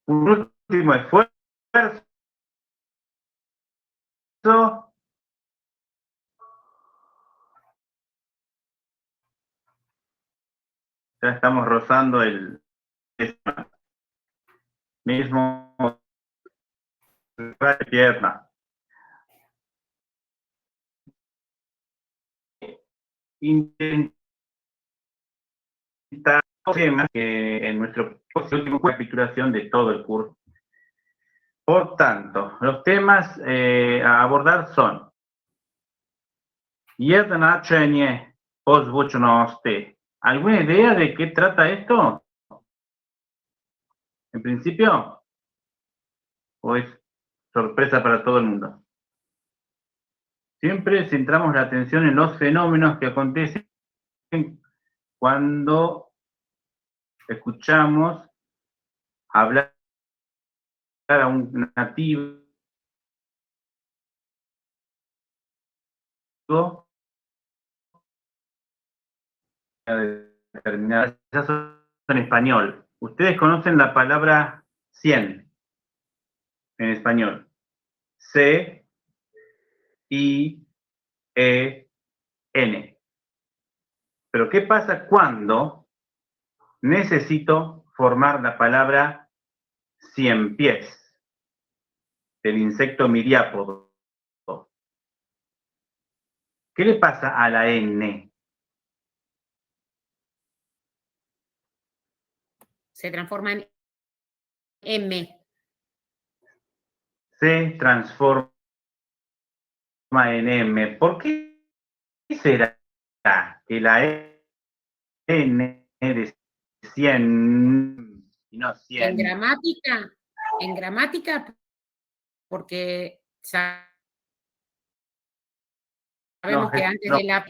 Un último esfuerzo. Ya estamos rozando el mismo pierna. Intentar temas que en nuestro último capitulación de todo el curso. Por tanto, los temas a abordar son Jedna načenje ozvučnosti. ¿Alguna idea de qué trata esto? En principio, ¿o es sorpresa para todo el mundo? Siempre centramos la atención en los fenómenos que acontecen cuando escuchamos hablar a un nativo determinada en español. Ustedes conocen la palabra 100 en español. C-I-E-N. Pero ¿qué pasa cuando necesito formar la palabra 100 pies del insecto miriápodo? ¿Qué le pasa a la N? Se transforma en M. Se transforma en M. ¿Por qué será que la N de 100 y no 100? En gramática, porque sabemos No, que antes no, de la...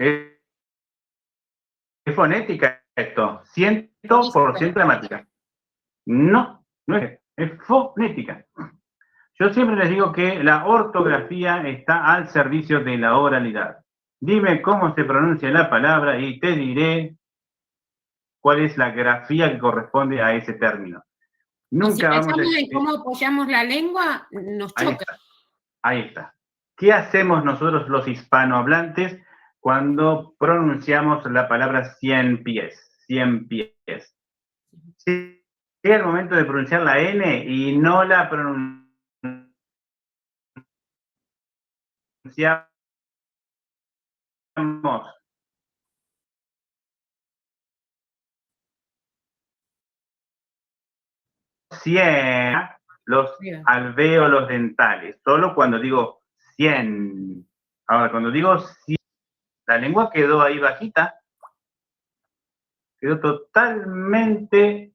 es fonética esto, 100% gramática. No, no es fonética. Yo siempre les digo que la ortografía está al servicio de la oralidad. Dime cómo se pronuncia la palabra y te diré cuál es la grafía que corresponde a ese término. Nunca si vamos pensamos en cómo apoyamos la lengua, nos choca. Ahí está. ¿Qué hacemos nosotros los hispanohablantes cuando pronunciamos la palabra 100 pies? 100 pies. Llega el momento de pronunciar la N y no la pronunciamos 100 los alvéolos dentales, solo cuando digo 100. Ahora, cuando digo 100, la lengua quedó ahí bajita, quedó totalmente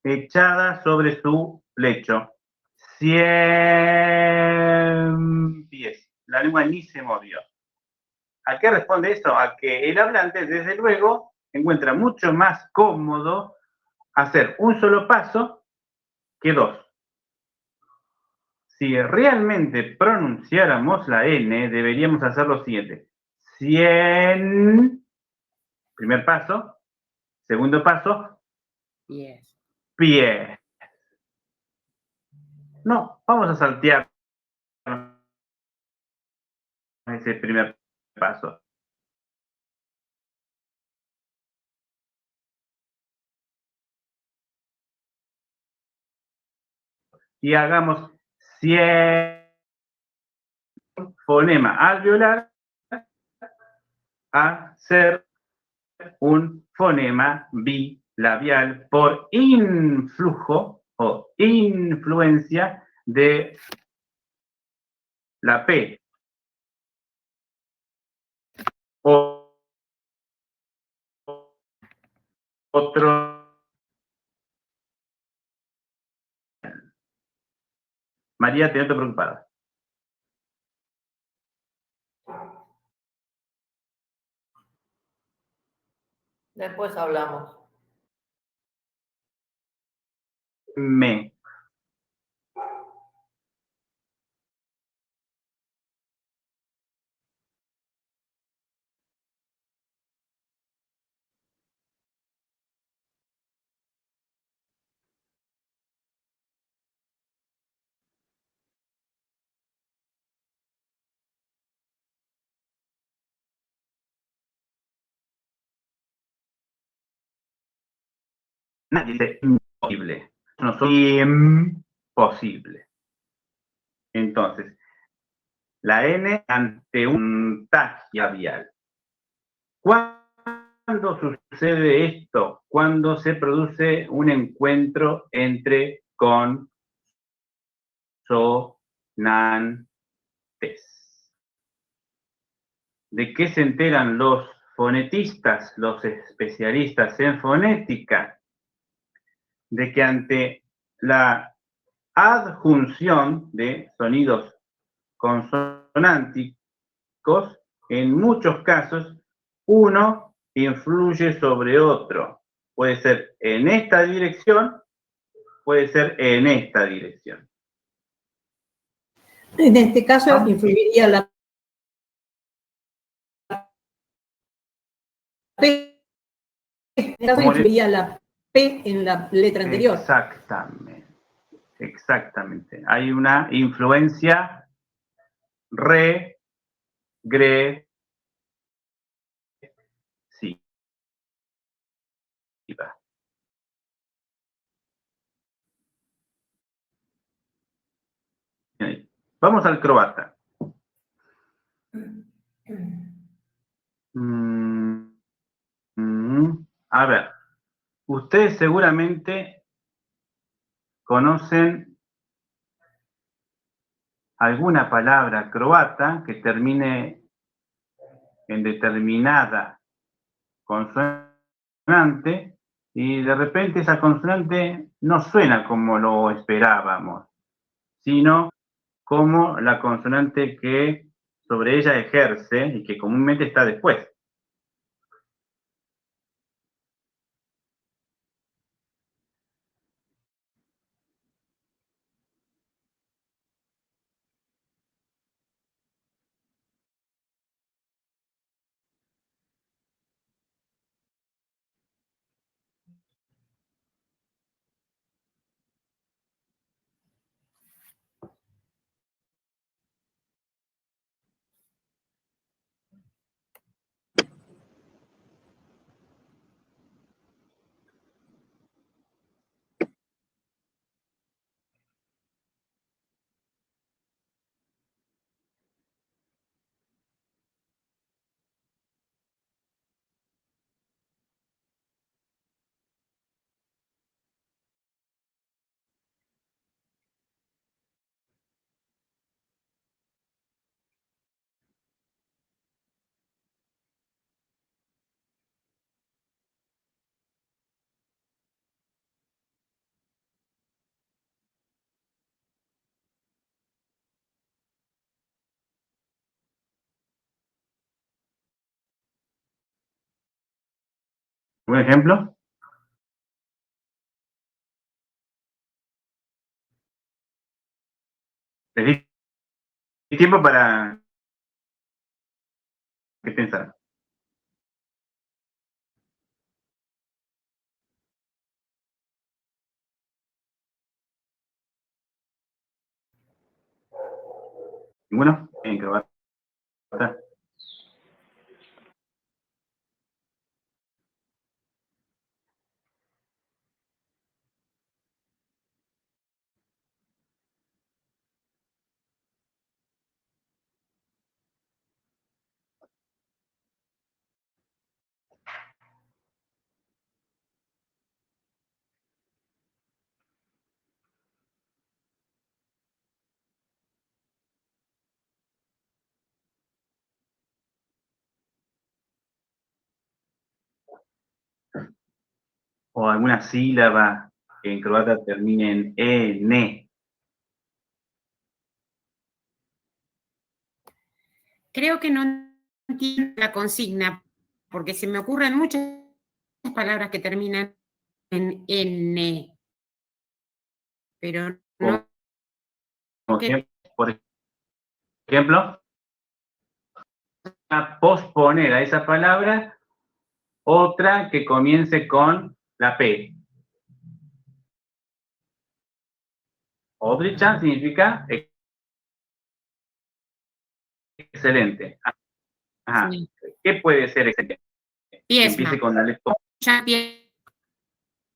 echada sobre su lecho. 100 pies. La lengua ni se movió. ¿A qué responde esto? A que el hablante, desde luego, encuentra mucho más cómodo hacer un solo paso que dos. Si realmente pronunciáramos la N, deberíamos hacer lo siguiente. 100, primer paso. Segundo paso, pies. Pie. No, vamos a saltear ese primer paso. Y hagamos 100 fonema alveolar a ser un fonema bilabial por influjo o influencia de la P. Otro. María, te noto preocupada. Después hablamos. Me. Nadie dice imposible. No soy imposible. Entonces, la N ante un tag labial. ¿Cuándo sucede esto? Cuando se produce un encuentro entre consonantes. ¿De qué se enteran los fonetistas, los especialistas en fonética? De que ante la adjunción de sonidos consonánticos, en muchos casos, uno influye sobre otro. Puede ser en esta dirección, puede ser en esta dirección. En este caso, influiría la P. En este caso, influiría la P en la letra anterior. Exactamente. Exactamente. Hay una influencia regresiva. Vamos al croata. A ver, ustedes seguramente conocen alguna palabra croata que termine en determinada consonante y de repente esa consonante no suena como lo esperábamos, sino como la consonante que sobre ella ejerce y que comúnmente está después. ¿Un ejemplo? Les di tiempo para que pensar. ¿Ninguno? En croata. O alguna sílaba que en croata termine en N. Creo que no entiendo la consigna, porque se me ocurren muchas palabras que terminan en N, pero no. Por ejemplo, a posponer a esa palabra otra que comience con la P. Odricha significa excelente. Ajá. Sí. ¿Qué puede ser excelente? Que empiece Piesma. con la letra. Ya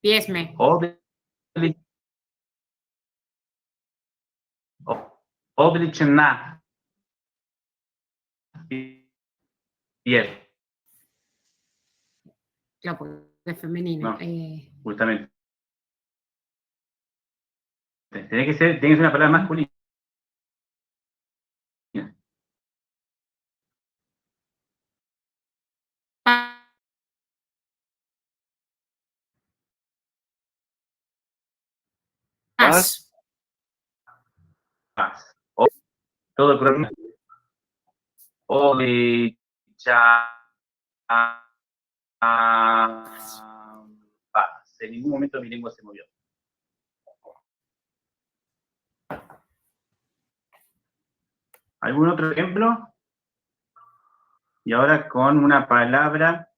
Piesme. Odlična. Pies. Claro, porque es femenino. No. Justamente. Tiene que ser una palabra masculina. Paz. Paz. Todo correcto. Paz. En ningún momento mi lengua se movió. ¿Algún otro ejemplo? Y ahora con una palabra.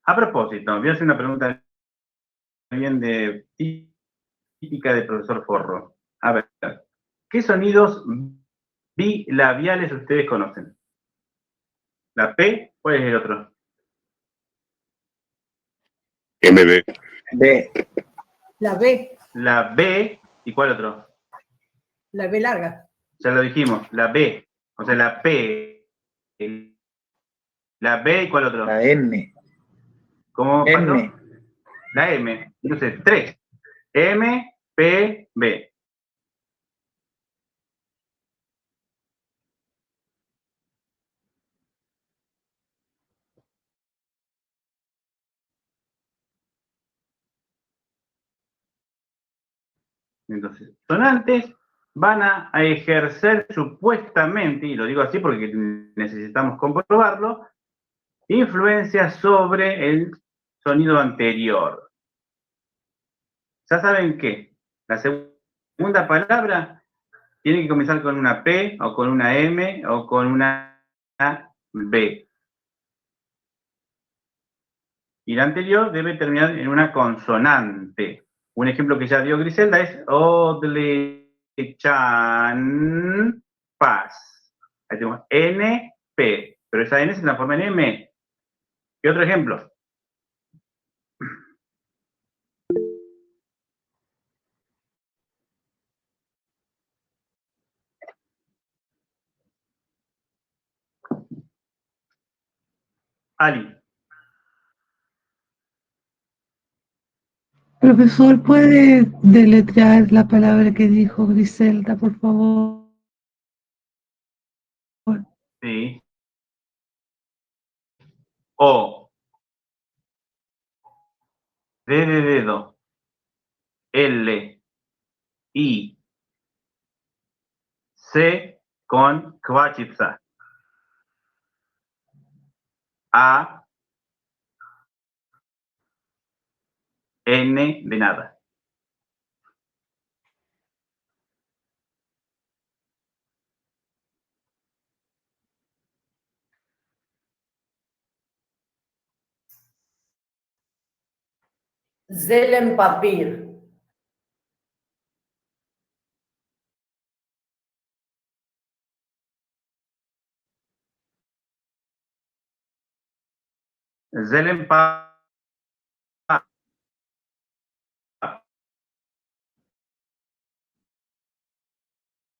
A propósito, voy a hacer una pregunta bien típica del profesor Forro. A ver, ¿qué sonidos bilabiales ustedes conocen? ¿La P? ¿Cuál es el otro? MB. B. La B. La B. ¿Y cuál otro? La B larga. Ya lo dijimos, la B. O sea, la P. La B y cuál otro. La N. ¿Cómo pasó? M. La M. Entonces, 3. M, P, B. Entonces, sonantes van a ejercer supuestamente, y lo digo así porque necesitamos comprobarlo, influencia sobre el sonido anterior. Ya saben que la segunda palabra tiene que comenzar con una P, o con una M, o con una B. Y la anterior debe terminar en una consonante. Un ejemplo que ya dio Griselda es Odlechan Paz. Ahí tenemos N, P. Pero esa N se transforma en M. ¿Qué otro ejemplo? Ali. Profesor, ¿puede deletrear la palabra que dijo Griselda, por favor? Sí. O. D de dedo. L. I. C con Kvachica. A. N de nada. Zelenpapir. Zelenpa.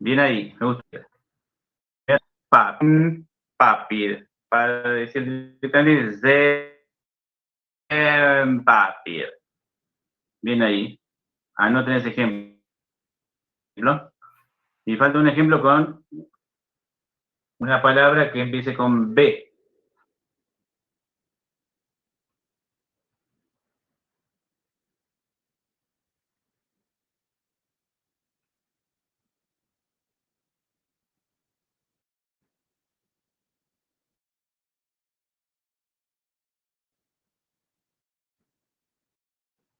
Bien ahí, me gusta. Papir. Para decir directamente, papir. Bien ahí. Anoten ese ejemplo. Y falta un ejemplo con una palabra que empiece con B.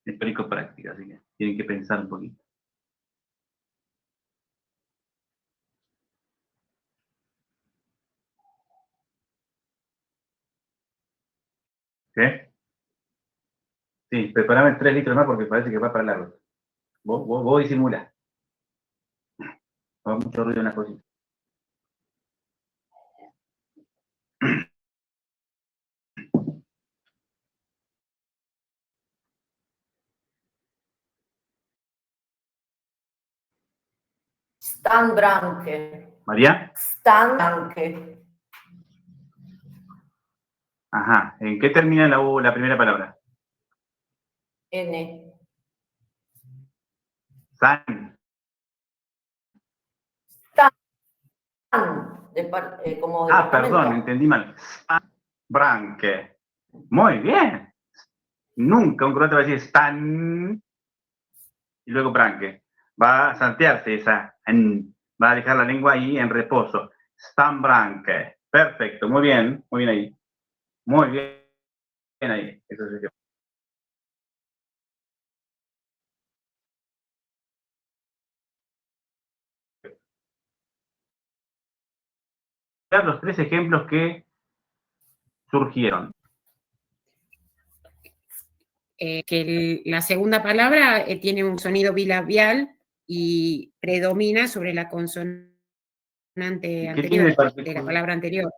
Es perico práctica, así que tienen que pensar un poquito. ¿Qué? Sí, prepárame 3 litros más porque parece que va para largo. Vos disimula. Va mucho ruido en la cocina. Stanbranke. María. Stanbranke. Ajá. ¿En qué termina la primera palabra? N. San. Como Ah, departamento. perdón, entendí mal. Stanbranke. Muy bien. Nunca un croata va a decir Stan y luego Branque. Va a saltearse esa N. Va a dejar la lengua ahí en reposo. Stanbranke. Perfecto, muy bien ahí. Muy bien ahí. Eso es los tres ejemplos que surgieron. Que la segunda palabra tiene un sonido bilabial y predomina sobre la consonante ¿Qué tiene de anterior, de la palabra anterior.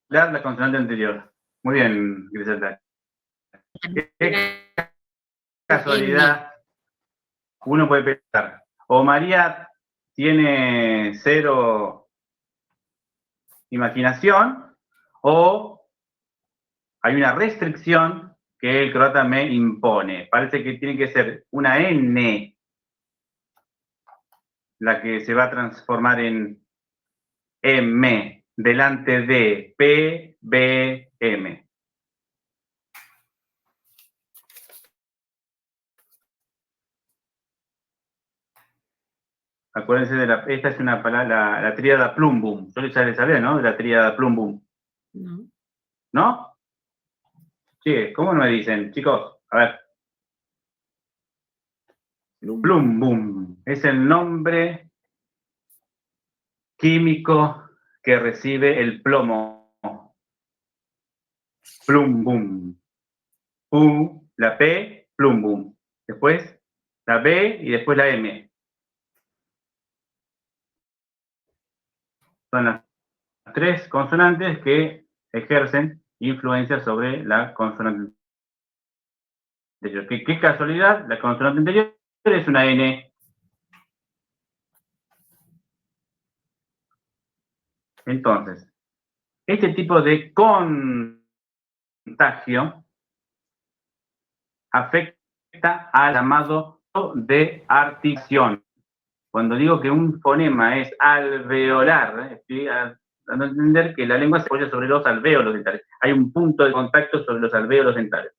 la consonante anterior? Muy bien, Griselda. Qué casualidad. Uno puede pensar, o María tiene cero imaginación, o hay una restricción que el croata me impone. Parece que tiene que ser una N la que se va a transformar en M delante de P, B, M. Acuérdense esta es una palabra, la tríada plum boom. Yo ya les sabía, ¿no? De la tríada plum boom. No. ¿No? Sí, ¿cómo no me dicen? Chicos, a ver. Plum boom. Es el nombre químico que recibe el plomo. Plum boom. La P, plum boom. Después la B y después la M. Son las tres consonantes que ejercen influencia sobre la consonante anterior. ¿Qué casualidad? La consonante anterior es una N. Entonces, este tipo de contagio afecta al llamado de articulación. Cuando digo que un fonema es alveolar, estoy dando a entender que la lengua se apoya sobre los alvéolos dentales. Hay un punto de contacto sobre los alvéolos dentales.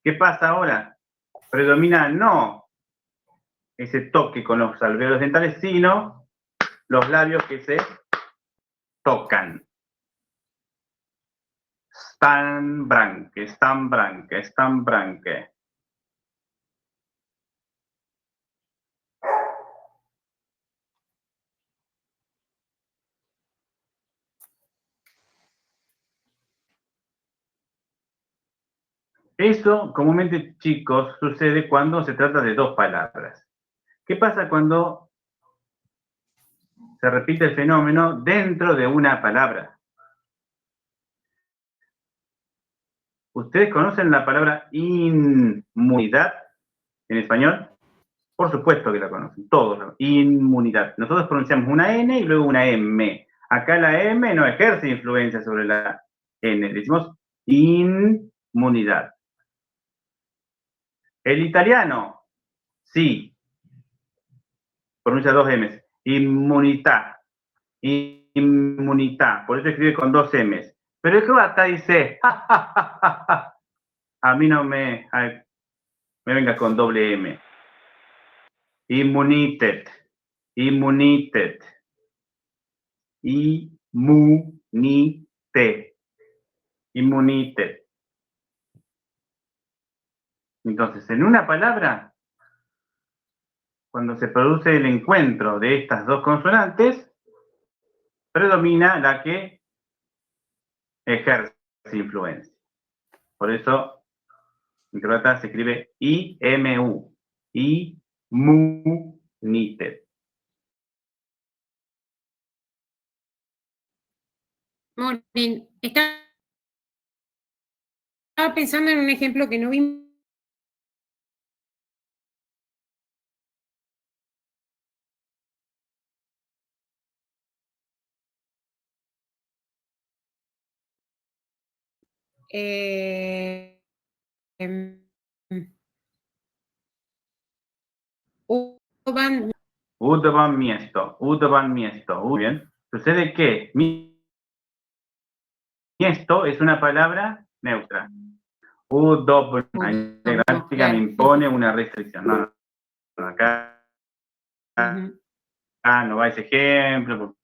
¿Qué pasa ahora? Predomina no ese toque con los alvéolos dentales, sino los labios que se tocan. Stanbranke, Stanbranke, Stanbranke. Eso comúnmente, chicos, sucede cuando se trata de dos palabras. ¿Qué pasa cuando se repite el fenómeno dentro de una palabra? ¿Ustedes conocen la palabra inmunidad en español? Por supuesto que la conocen, todos. Inmunidad. Nosotros pronunciamos una N y luego una M. Acá la M no ejerce influencia sobre la N. Decimos inmunidad. El italiano, sí, pronuncia dos M's. Inmunità. Inmunità. Por eso escribe con dos M's. Pero el croata dice, a mí no me venga con doble M. Immunitet. Immunitet. Inmunite. Inmunite. Entonces, en una palabra, cuando se produce el encuentro de estas dos consonantes, predomina la que ejerce influencia. Por eso, en croata se escribe IMU. Immunite. Morin, estaba pensando en un ejemplo que no vimos Udvan Udvan miesto. Muy bien. Sucede que miesto es una palabra neutra. Udobn. Ahí la gramática me impone una restricción. No, acá no va ese ejemplo,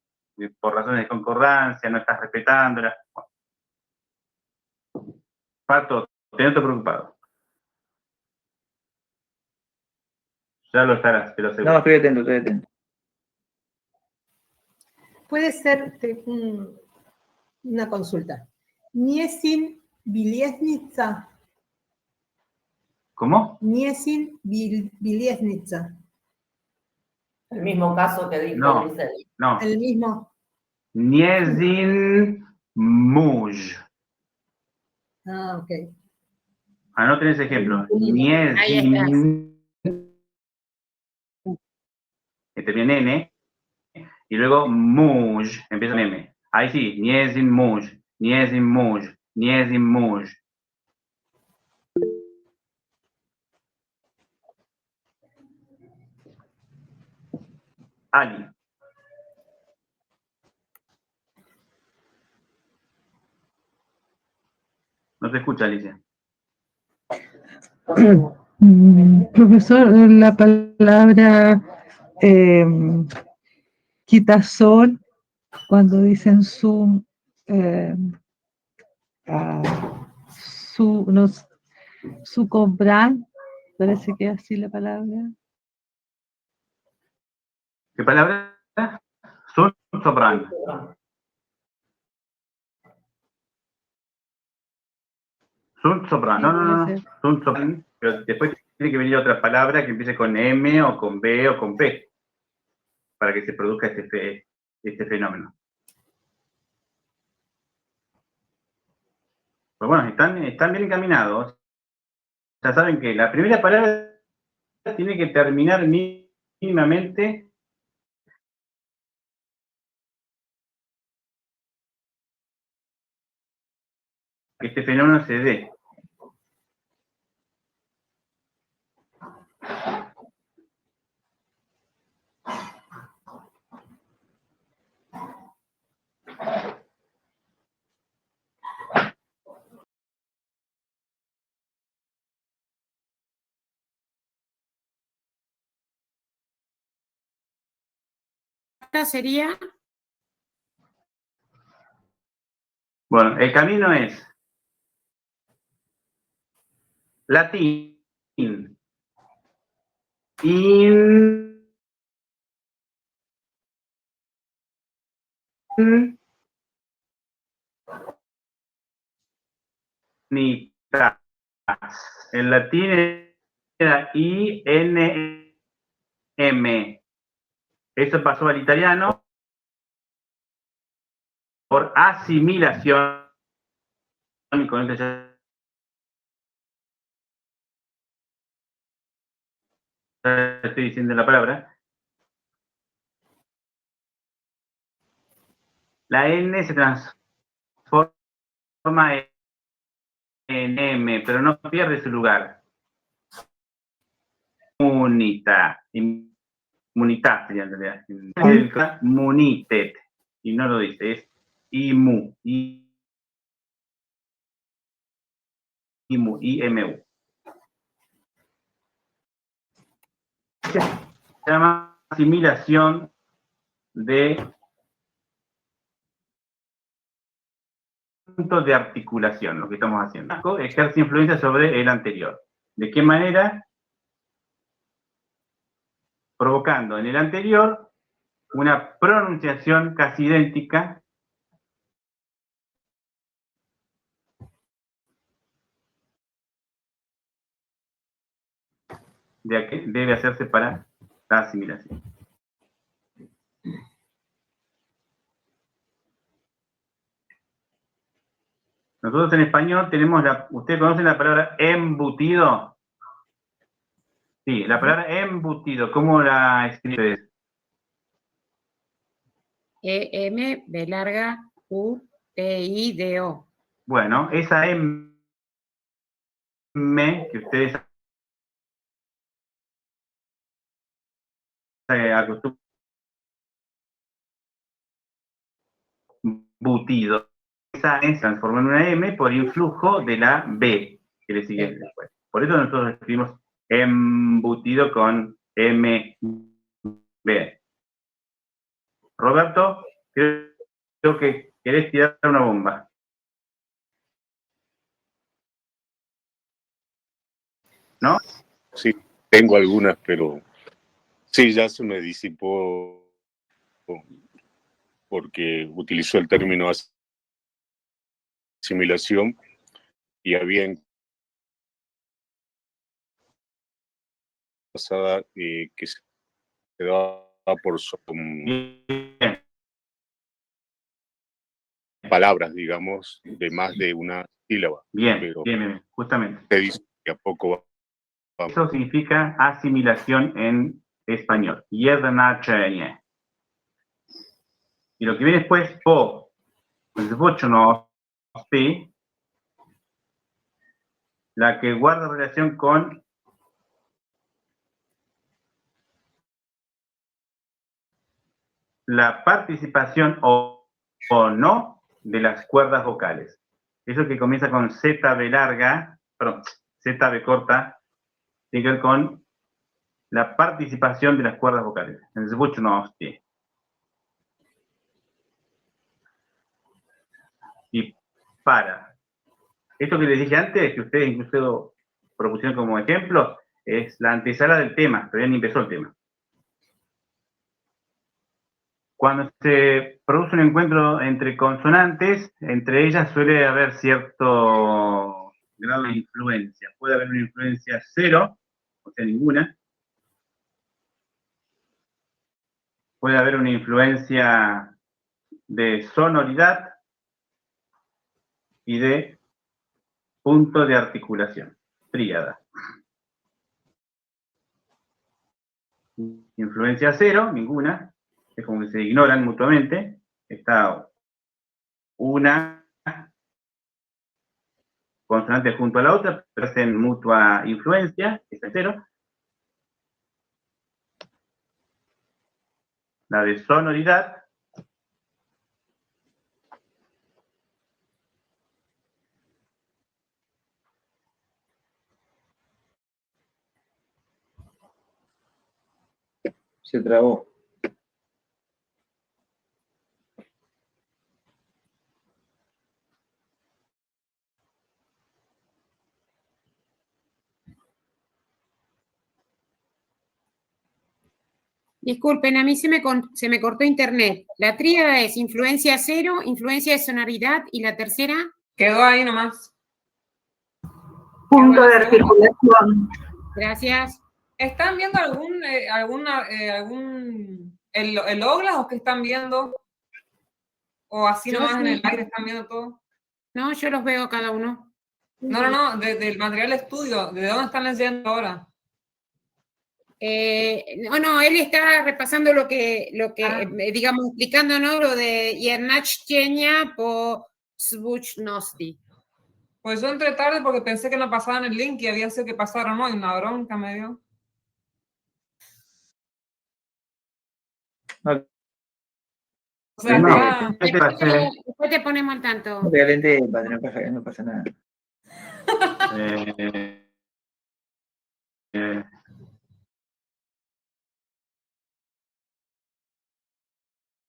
por razones de concordancia, no estás respetándola. Pato, te noto preocupado. Ya lo estarás, pero seguro. No, estoy atento. Puede ser una consulta. Niesin Biliesnitsa. ¿Cómo? Niesin Biliesnitsa. El mismo caso que dijo No. Grisel. No. El mismo. Niezin muj. Ah, ok. Anoten ese ejemplo. Ahí estás. Niezin. Que termina en N. Y luego muj. Empieza en M. Ahí sí. Niezin muj. Niezin muj. Niezin muj. Ali. No te escucha, Alicia. Profesor, la palabra quitazón, cuando dicen su compran, parece que es así la palabra. ¿Qué palabra? Sun sobran. Sun sobran. No. Sun sobran. Pero después tiene que venir otra palabra que empiece con M o con B o con P para que se produzca este fenómeno. Pues bueno, están bien encaminados. Ya saben que la primera palabra tiene que terminar mínimamente que este fenómeno se dé. Esta sería Bueno, el camino es latín, infinitas. En latín era INM. Eso pasó al italiano por asimilación. Con esto ya estoy diciendo la palabra. La N se transforma en M, pero no pierde su lugar. Munita. Inmunidad sería en realidad. Munitet. Y no lo dice, es IMU. IMU. Se llama asimilación de puntos de articulación, lo que estamos haciendo. Ejerce influencia sobre el anterior. ¿De qué manera? Provocando en el anterior una pronunciación casi idéntica de que debe hacerse para la asimilación. Nosotros en español tenemos ¿ustedes conocen la palabra embutido? Sí, la palabra embutido, ¿cómo la escribes? EM B larga U T I D O. Bueno, esa M que ustedes acostumbran embutido, esa S se transforma en una M por influjo de la B que le sigue después. Por eso nosotros escribimos embutido con MB. Roberto, creo que querés tirar una bomba. ¿No? Sí, tengo algunas, pero sí, ya se me disipó porque utilizó el término asimilación y había en pasada que se daba por Bien. palabras, digamos, de más de una sílaba. Bien, Pero bien, justamente. se dice que a poco va. Eso significa asimilación en español. Jednaczenie. Y lo que viene después, po zvučnosti, la que guarda relación con la participación o no de las cuerdas vocales. Eso que comienza con ZB larga, perdón, ZB corta, tiene que ver con la participación de las cuerdas vocales. Zvučnosti. Y para. Esto que les dije antes, que ustedes incluso propusieron como ejemplo, es la antesala del tema, todavía ni empezó el tema. Cuando se produce un encuentro entre consonantes, entre ellas suele haber cierto grado de influencia. Puede haber una influencia cero, o sea, ninguna. Puede haber una influencia de sonoridad y de punto de articulación, tríada. Influencia cero, ninguna. Es como que se ignoran mutuamente. Está una consonante junto a la otra, pero hacen mutua influencia, es cero. La de sonoridad. Se trabó. Disculpen, a mí se me cortó internet. La tríada es influencia cero, influencia de sonoridad y la tercera. Quedó ahí nomás. Punto de articulación. Gracias. ¿Están viendo el Oglas o qué están viendo? ¿O así Yo nomás en sí. el aire están viendo todo? No, yo los veo cada uno. No, del material de estudio. ¿De dónde están leyendo ahora? No, él está repasando lo que digamos, explicándonos lo de Jednaczenia po Zvučnosti. Pues yo entré tarde porque pensé que no pasaban el link y había sido que pasaron hoy. Una bronca me dio. No, O sea, No, está... Después te ponemos al tanto. realmente no pasa nada.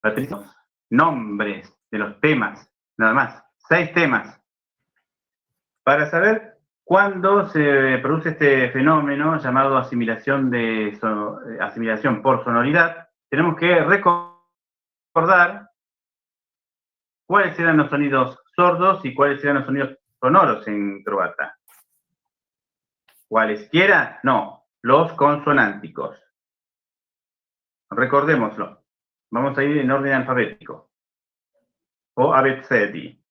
Patricio, nombres de los temas, nada más, 6 temas. Para saber cuándo se produce este fenómeno llamado asimilación por sonoridad, tenemos que recordar cuáles eran los sonidos sordos y cuáles eran los sonidos sonoros en croata. Cualesquiera, no, los consonánticos. Recordémoslo. Vamos a ir en orden alfabético. O abecedi.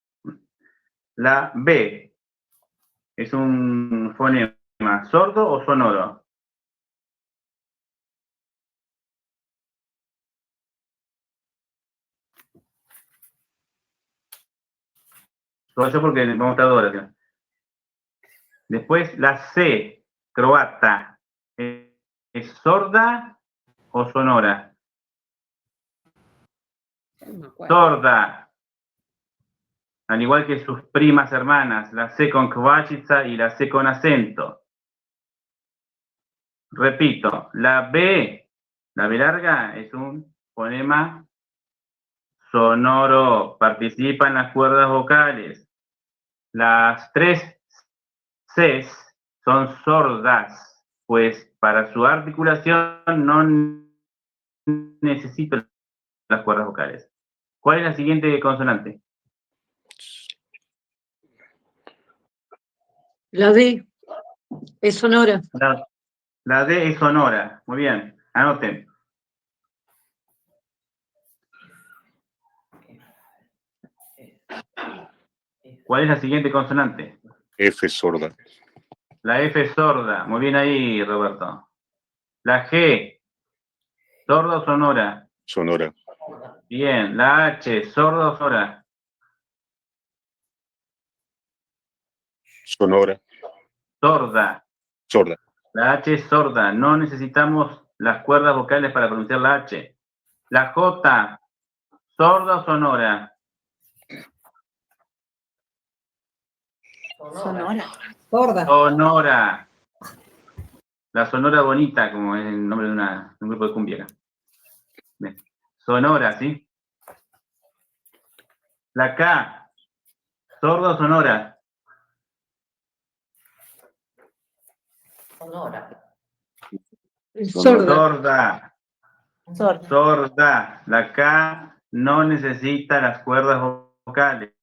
La B es un fonema sordo o sonoro. Todo eso porque vamos a estar 2 horas. ¿Sí? Después, la C, croata, ¿es sorda o sonora? No me acuerdo. Sorda. Al igual que sus primas hermanas, la C con kvachica y la C con acento. Repito, la B larga, es un fonema sonoro, participa en las cuerdas vocales. Las 3 Cs son sordas, pues para su articulación no necesito las cuerdas vocales. ¿Cuál es la siguiente consonante? La D es sonora. La D es sonora. Muy bien, anoten. ¿Cuál es la siguiente consonante? F sorda. La F es sorda. Muy bien ahí, Roberto. La G, sorda o sonora. Sonora. Bien. La H, sorda o sonora. Sonora. Sorda. Sorda. La H es sorda. No necesitamos las cuerdas vocales para pronunciar la H. La J, sorda o sonora. Sonora. Sorda. Sonora. La Sonora Bonita, como es el nombre de un grupo de cumbia acá. Bien. Sonora, ¿sí? La K, sorda o sonora. Sorda. Sorda. Sorda. La K no necesita las cuerdas vocales.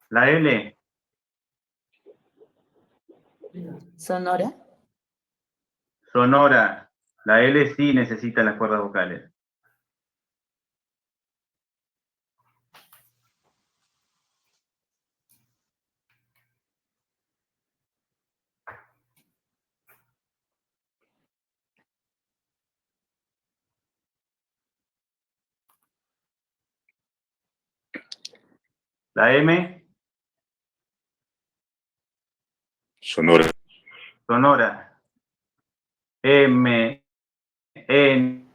La L, Sonora. sonora. La L sí necesita las cuerdas vocales. La M, Sonora. sonora. M, N,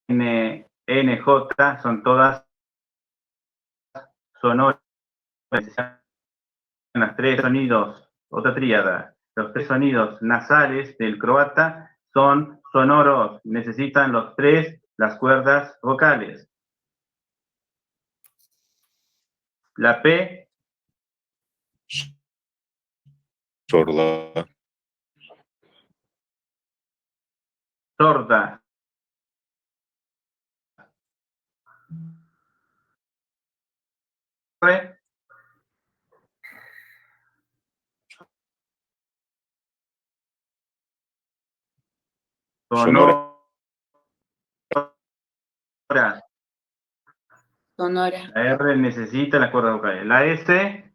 N, J son todas sonoras. Los 3 sonidos, otra tríada, los 3 sonidos nasales del croata son sonoros, necesitan los 3 las cuerdas vocales. La P, Sorda. sorda. Re, Sonora. sonora. Sonora. La R necesita las cuerdas vocales. La S,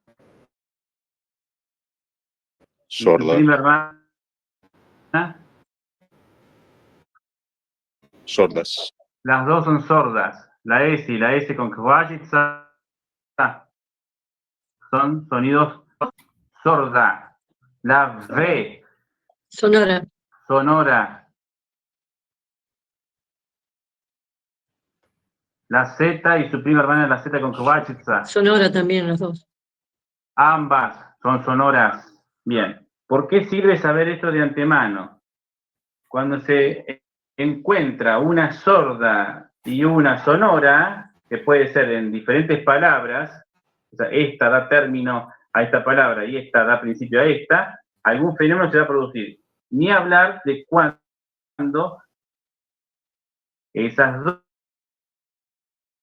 y su Sorda. prima hermana, Sordas. las dos son sordas. La S y la S con kvajica son sonidos sorda. La V, Sonora. sonora. La Z y su prima hermana, la Z con kvajica. Sonora también, las dos. Ambas son sonoras. Bien. ¿Por qué sirve saber esto de antemano? Cuando se encuentra una sorda y una sonora, que puede ser en diferentes palabras, o sea, esta da término a esta palabra y esta da principio a esta, algún fenómeno se va a producir. Ni hablar de cuando esas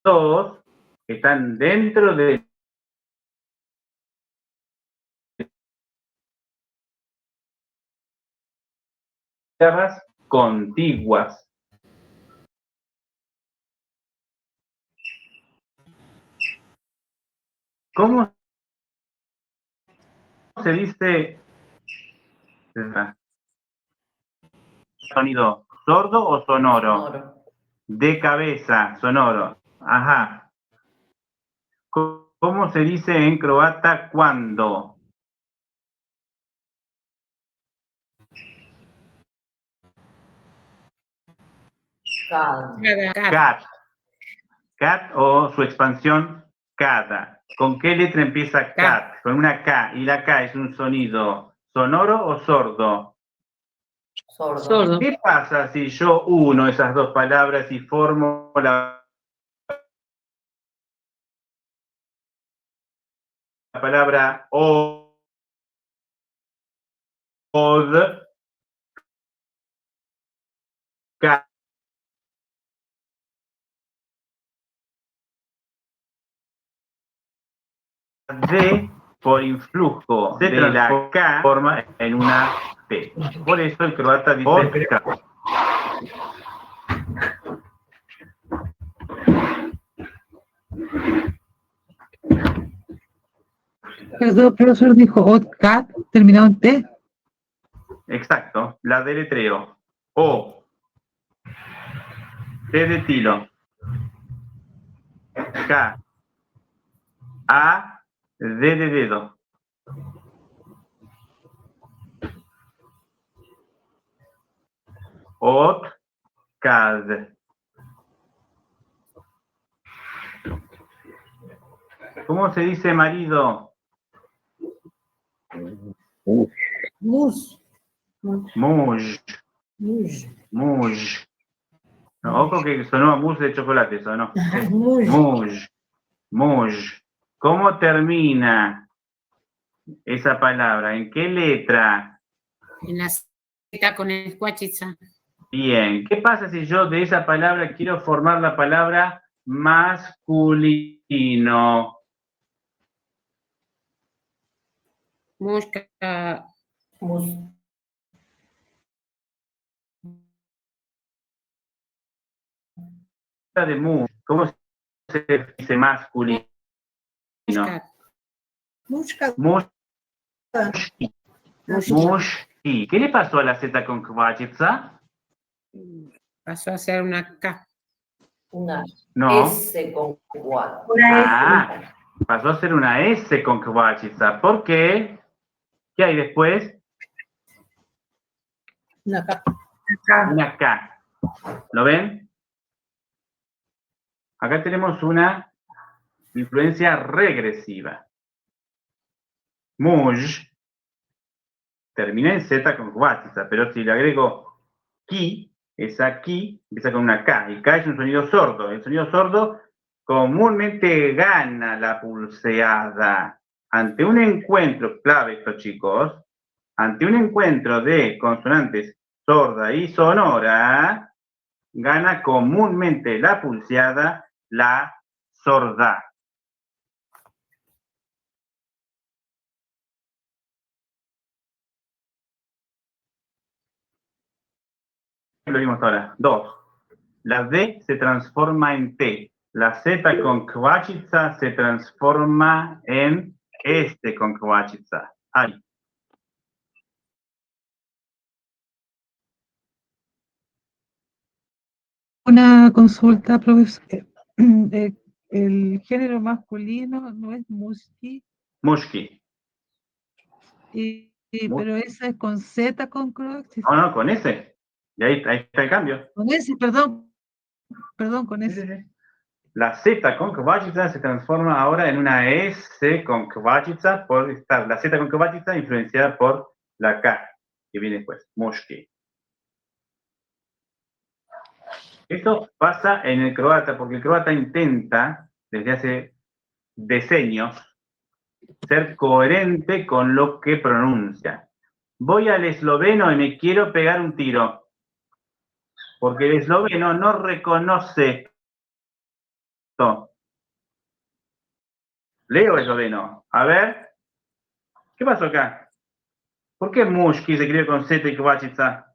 dos están dentro de tierras contiguas. ¿Cómo se dice? sonido sordo o sonoro. Sonoro. De cabeza, sonoro. Ajá. ¿Cómo se dice en croata cuando? Cada. Cat. Cat o su expansión cada. ¿Con qué letra empieza cat? Con una K. ¿Y la K es un sonido sonoro o sordo? Sordo. Sordo. ¿Qué pasa si yo uno esas dos palabras y formo la palabra od? D por influjo de la K forma en una T. Por eso el croata dice vodka. Perdón, profesor dijo OTCAT terminado en T. Exacto, la deletreo. O. T de tilo. K. A. D de dedo. OTCAD. ¿Cómo se dice marido? Mus. Muj. Muj. No, ojo que sonó a mousse de chocolate, sonó. Muj. Muj. ¿Cómo termina esa palabra? ¿En qué letra? En la Z con el Huachiza. Bien. ¿Qué pasa si yo de esa palabra quiero formar la palabra masculino? Musca. Mus. De mu. ¿Cómo se dice masculino? Musca. Mushka. Mushki. Mushki. ¿Qué le pasó a la Z con Kvachica? Pasó a ser una K. Una No. S con 4. Ah, pasó a ser una S con Kvachica. ¿Por qué? ¿Qué hay después? Una K. Una K. ¿Lo ven? Acá tenemos una influencia regresiva. Muj termina en Z con Kvachica, pero si le agrego ki, esa ki empieza con una K, y K es un sonido sordo. El sonido sordo comúnmente gana la pulseada. Ante un encuentro, clave esto chicos, ante un encuentro de consonantes sorda y sonora, gana comúnmente la pulseada la sorda. Lo vimos ahora. 2. La D se transforma en T. La Z con Kvachica se transforma en este con Kvachica. Ahí. Una consulta, profesor. El género masculino no es muski, Mushki. pero esa es con Z con croacia. No, no, con S. Y ahí está el cambio. Con S, perdón, con S. La Z con Kvachica se transforma ahora en una S con Kvachica por estar la Z con Kvachica influenciada por la K que viene después, Mushki. Esto pasa en el croata porque el croata intenta, desde hace decenios, ser coherente con lo que pronuncia. Voy al esloveno y me quiero pegar un tiro, porque el esloveno no reconoce esto. Leo esloveno. A ver, ¿qué pasó acá? ¿Por qué Mushki se escribe con Z y Kvachica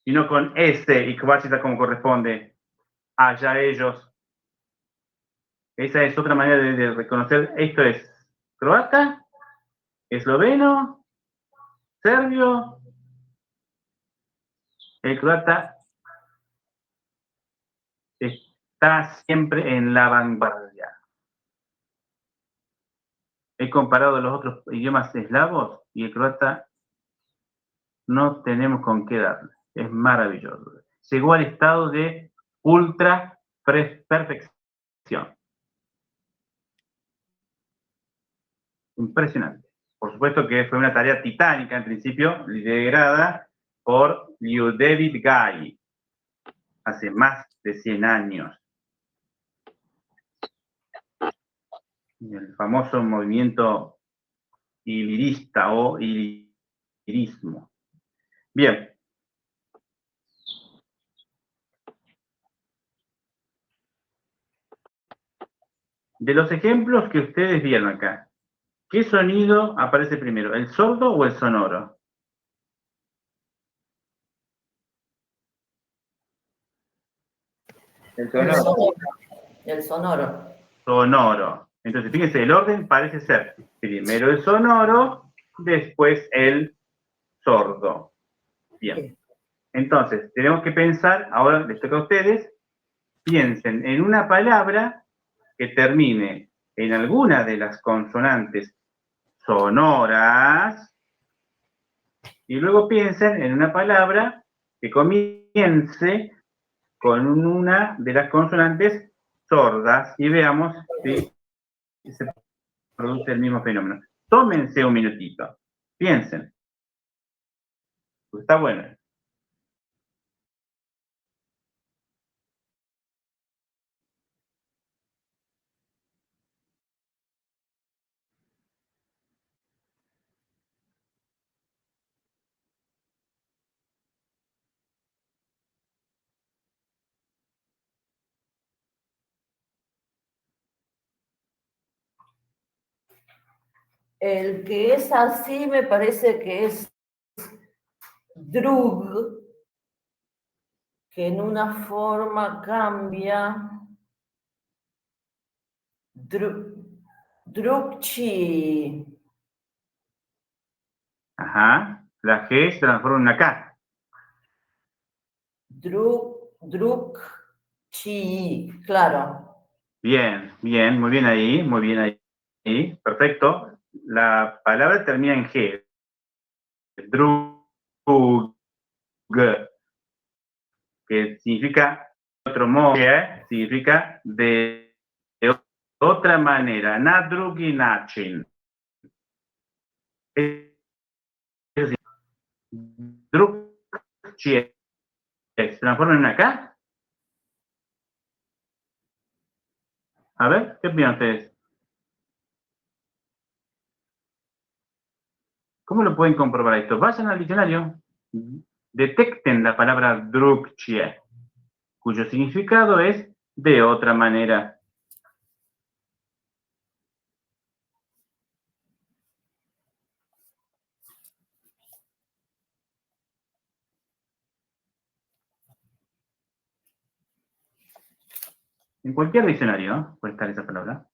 y no con S y Kvachica como corresponde? Allá ellos. Esa es otra manera de reconocer. Esto es croata, esloveno, serbio, el croata está siempre en la vanguardia. He comparado los otros idiomas eslavos y el croata no tenemos con qué darle. Es maravilloso. Llegó al estado de ultra perfección. Impresionante. Por supuesto que fue una tarea titánica en principio, liderada por Liudevit Gai, hace más de 100 años. El famoso movimiento ilirista o ilirismo. Bien. De los ejemplos que ustedes vieron acá, ¿qué sonido aparece primero, el sordo o el sonoro? El El sonoro. sonoro. El sonoro. Sonoro. Entonces, fíjense, el orden parece ser primero el sonoro, después el sordo. Bien. Entonces, tenemos que pensar, ahora les toca a ustedes, piensen en una palabra que termine en alguna de las consonantes sonoras y luego piensen en una palabra que comience con una de las consonantes sordas y veamos si se produce el mismo fenómeno. Tómense un minutito, piensen. Está bueno. El que es así me parece que es drug, que en una forma cambia. Drukchi. Ajá. La G se transforma en una K. Drukchi, claro. Bien, bien, muy bien ahí, muy bien ahí. Perfecto. La palabra termina en G. Drug, que significa de otro modo, significa de otra manera. Na drugi način. Drukchi se transforma en una K. A ver, ¿qué opinan ustedes? ¿Cómo lo pueden comprobar esto? Vayan al diccionario, detecten la palabra drukchie, cuyo significado es de otra manera. En cualquier diccionario, ¿no? Puede estar esa palabra.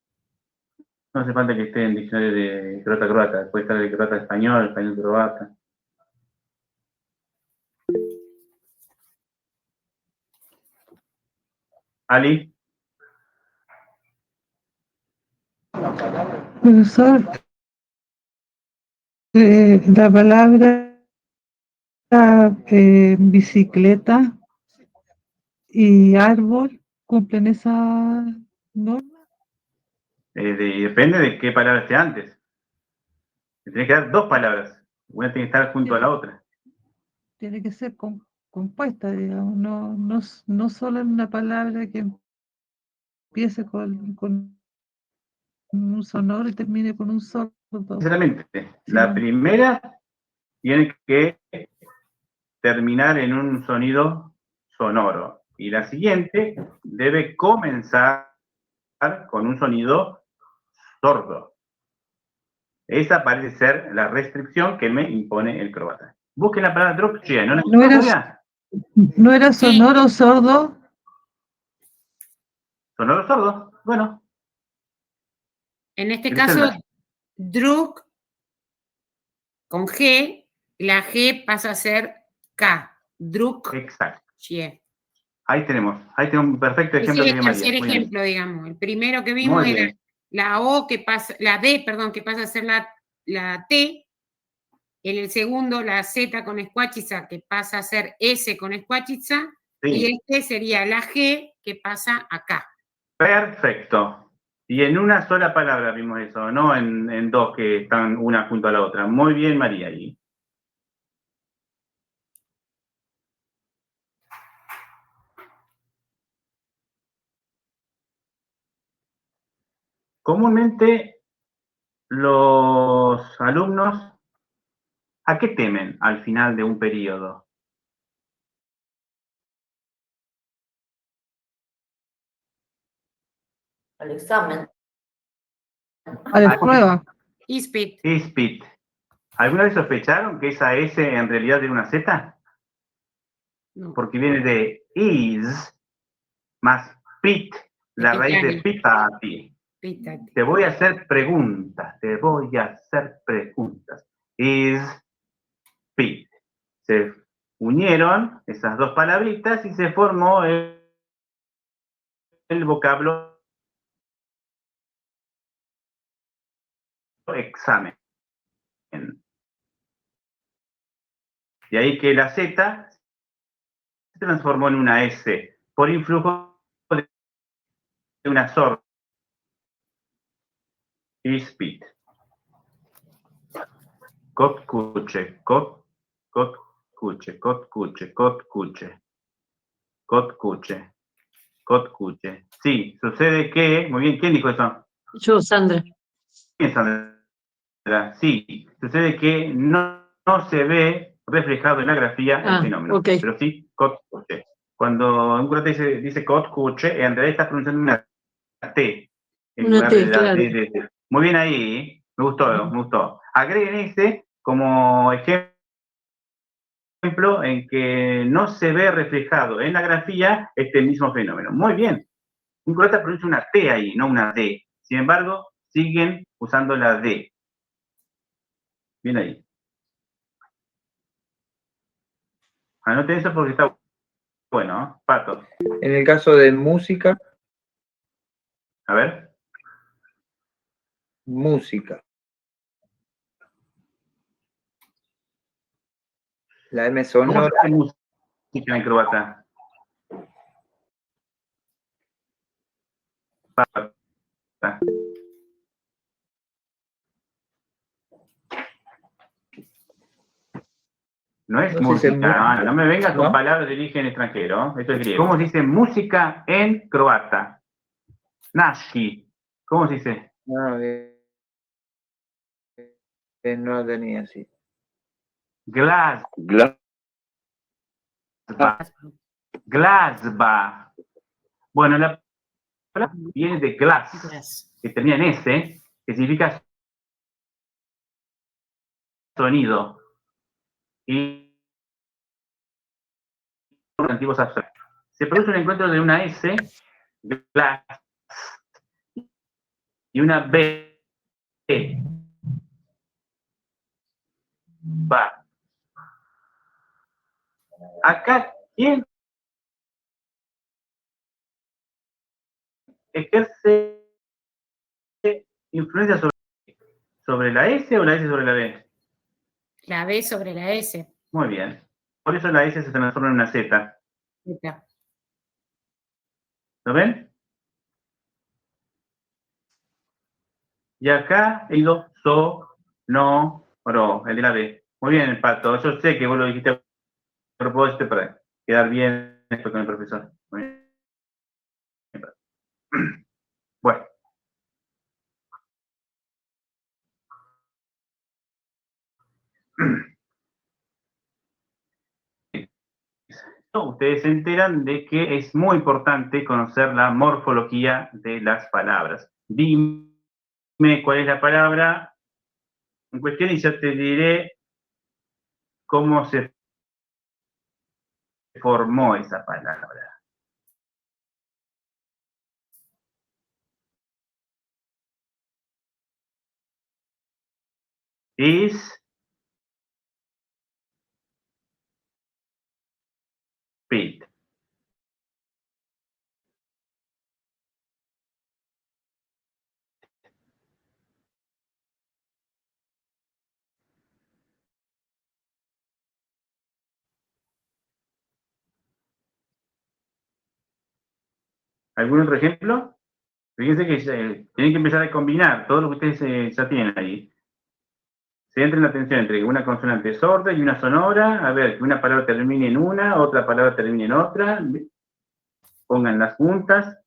No hace falta que esté en diccionario de croata, puede estar de croata español, español croata. Ali, Profesor, la palabra bicicleta y árbol cumplen esa norma. depende de qué palabra esté antes. Le tenés que dar dos palabras. Una tiene que estar junto a la otra. Tiene que ser compuesta, digamos, no solo en una palabra que empiece con un sonoro y termine con un sordo. Sinceramente, Sí, la no. primera tiene que terminar en un sonido sonoro y la siguiente debe comenzar con un sonido sordo. Esa parece ser la restricción que me impone el croata. Busquen la palabra drukčije, ¿no la No era, todavía? no era sonoro, sordo. Sonoro sordo. Bueno, En este Griselda. caso, druk con G, la G pasa a ser K. Druk, Exacto. Chie. Ahí tenemos un perfecto Ese ejemplo es que el dio María. tercer Muy bien. ejemplo, digamos. El primero que vimos Muy era bien. la O que pasa, la D, perdón, que pasa a ser la T. En el segundo, la Z con escuáchiza, que pasa a ser S con escuáchiza. Sí. Y este sería la G, que pasa acá. Perfecto. Y en una sola palabra vimos eso, no en dos que están una junto a la otra. Muy bien, María. Ahí. Comúnmente los alumnos, ¿a qué temen al final de un periodo? Al examen. A la prueba. Ispit. Ispit. ¿Alguna vez sospecharon que esa S en realidad era una Z? No, Porque viene de is más pit, la raíz de pitati. pítate. Te voy a hacer preguntas, Is pit. Se unieron esas dos palabritas y se formó el vocablo examen. De ahí que la Z se transformó en una S por influjo de una sorda. Ispit. Kotkuche, kotkuche, kotkuche, kotkuche, kotkuche, kotkuche. Sí, sucede que, muy bien, ¿quién dijo eso? Yo, Sandra. ¿Quién, Sandra? Sí, sucede que no se ve reflejado en la grafía el fenómeno, Ok. pero sí kotkuche. Cuando un croata dice kotkuche, en realidad está pronunciando una T en Una lugar T, de la claro. D. Muy bien ahí, me gustó. Agreguen ese como ejemplo en que no se ve reflejado en la grafía este mismo fenómeno. Muy bien. Un croata pronuncia una T ahí, no una D. Sin embargo, siguen usando la D. Bien ahí. Anoten eso porque está bueno, ¿no? Pato. En el caso de música, A ver. música. La M ¿Cómo se sonora. hace música en croata? Pato. No es No se dice música, no me vengas con ¿no? palabras de origen extranjero. Esto es griego. ¿Cómo se dice música en croata? Nashi. ¿Cómo se dice? No, no tenía así. Glazba. Glazba. Bueno, la palabra viene de glass, que termina en S, que significa sonido. Y antiguos abstractos. Se produce un encuentro de una S, glass, y una B, va. Acá, ¿quién ejerce influencia sobre la S o la S sobre la B? La B sobre la S. Muy bien. Por eso la S se transforma en una Z. Zeta. ¿Lo ven? Y acá el do, so, no, ro, el de la B. Muy bien, el Pato. Yo sé que vos lo dijiste a propósito para quedar bien esto con el profesor. Muy bien. Bueno. Ustedes se enteran de que es muy importante conocer la morfología de las palabras. Dime cuál es la palabra en cuestión y yo te diré cómo se formó esa palabra. Es ¿Algún otro ejemplo? Fíjense que tienen que empezar a combinar todo lo que ustedes ya tienen ahí. Centren la atención entre una consonante sorda y una sonora. A ver, que una palabra termine en una, otra palabra termine en otra. Pónganlas juntas.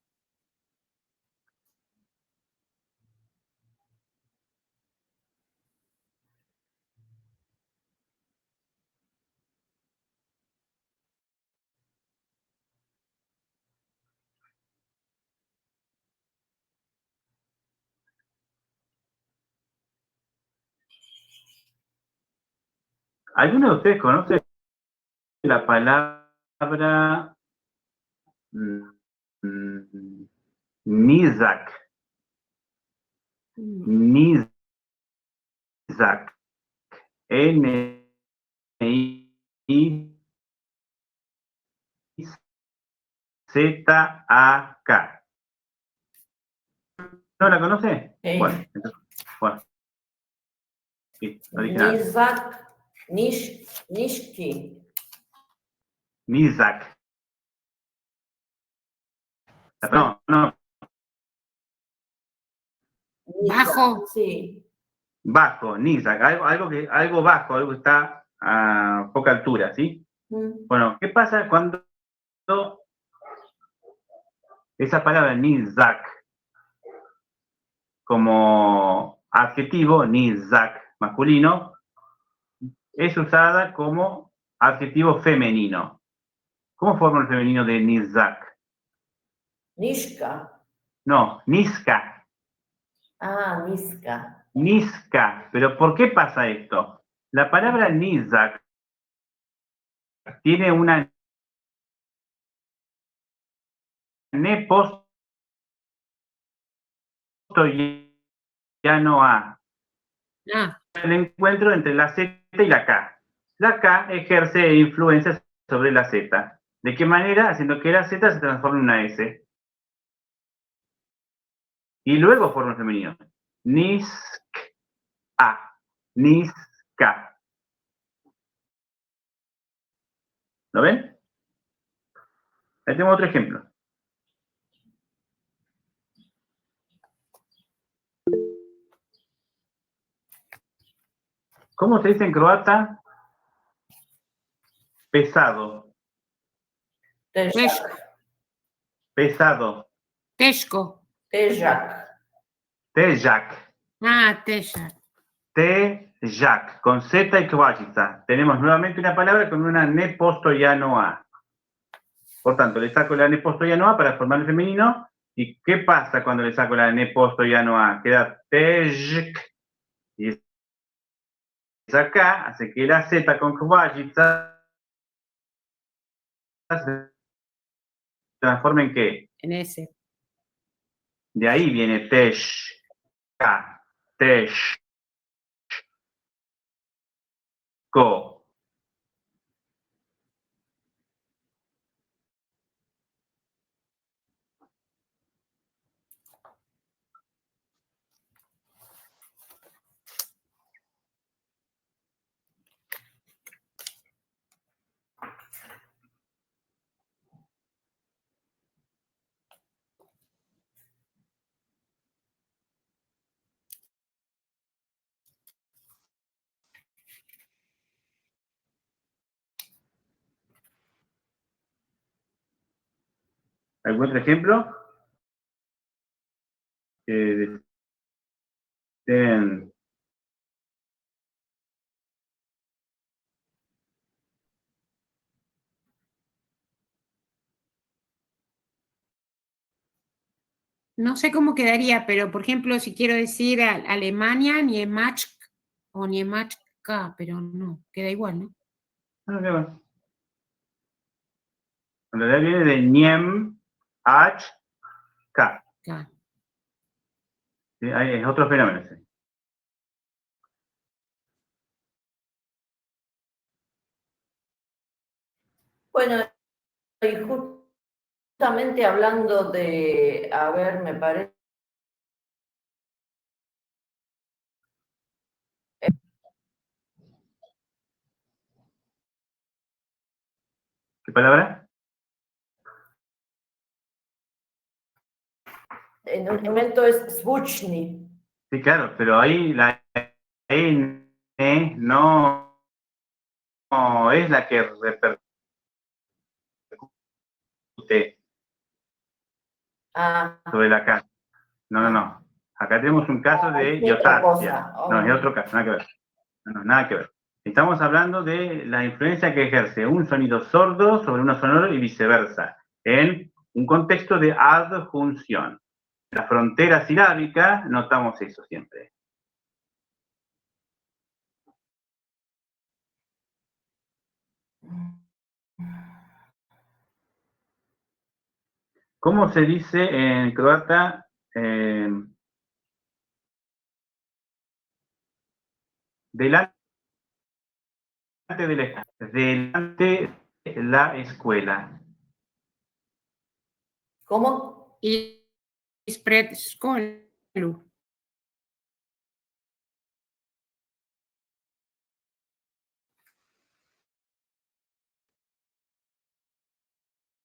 ¿Alguno de ustedes conoce la palabra Nizak? Nizak. N-I-Z-A-K. ¿No la conoce? Bueno, entonces, bueno. Sí, original. Nishki. Nizak. No, no, Bajo. Sí. bajo, Nizak. Algo bajo, algo que está a poca altura, ¿sí? Bueno, ¿qué pasa cuando esa palabra Nizak como adjetivo, Nizak masculino, es usada como adjetivo femenino? ¿Cómo forma el femenino de Nizak? Nishka. No, Niska. Ah, Niska. Niska. ¿Pero por qué pasa esto? La palabra Nizak tiene una ne posto ya no a. Ah, El encuentro entre la Z y la K. La K ejerce influencia sobre la Z. ¿De qué manera? Haciendo que la Z se transforme en una S. Y luego forma el femenino. Niska. Niska. ¿Lo ven? Ahí tengo otro ejemplo. ¿Cómo se dice en croata? Pesado. Težak. Pesado. Teshko. Težak. Tejak. Ah, Teshak. Tejak. Con Z y kvajica. Tenemos nuevamente una palabra con una ne posto ya no a. Por tanto, le saco la ne posto ya no a para formar el femenino. ¿Y qué pasa cuando le saco la ne posto ya no a? Queda tejk. Y es acá, hace que la Z con kvajica se transforme en qué? En ese. De ahí viene teshka. Teshko. ¿Algún otro ejemplo? ¿Qué No sé cómo quedaría, pero por ejemplo, si quiero decir Alemania, Niemachk o Niemachka, pero no, queda igual, ¿no? qué va. En realidad viene de Niem, H, K. Claro. ¿Sí? Es otro fenómeno. ¿Sí? Bueno, y justamente hablando de, a ver, me parece. ¿Qué palabra? En un momento es zvuchny. Sí, claro, pero ahí la N no es la que repercute. Ah, Sobre la K. No. Acá tenemos un caso de es otra iotasia. cosa. No, es otro caso, nada que ver. No, nada que ver. Estamos hablando de la influencia que ejerce un sonido sordo sobre uno sonoro y viceversa, en un contexto de adjunción. En la frontera silábica notamos eso siempre. ¿Cómo se dice en croata? Delante delante de la escuela. ¿Cómo? Ispred školu.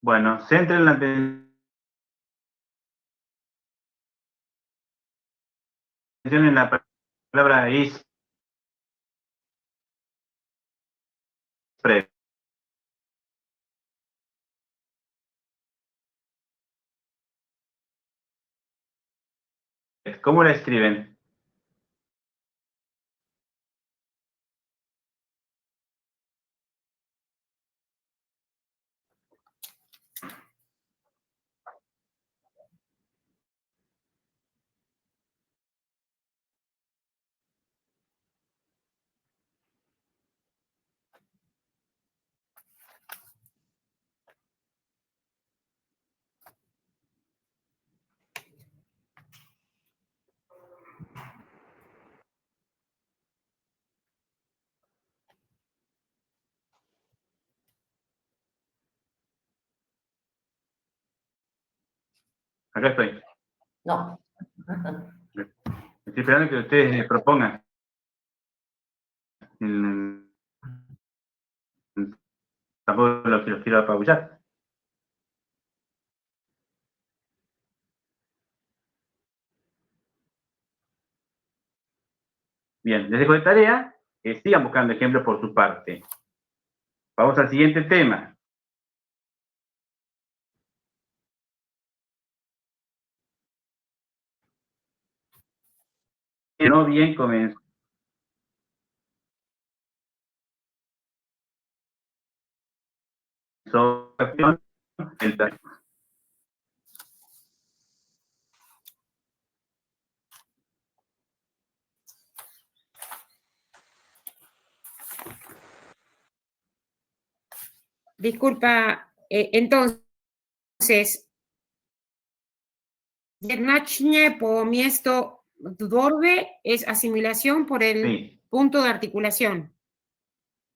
Bueno, centren la atención en la palabra ispred. ¿Cómo la escriben? Acá estoy. No. Estoy esperando que ustedes propongan. Tampoco los quiero apabullar. Bien, les dejo de tarea que sigan buscando ejemplos por su parte. Vamos al siguiente tema. No bien comenzó. El Disculpa, entonces, Jednachne po miesto dworbe es asimilación por el Sí. punto de articulación.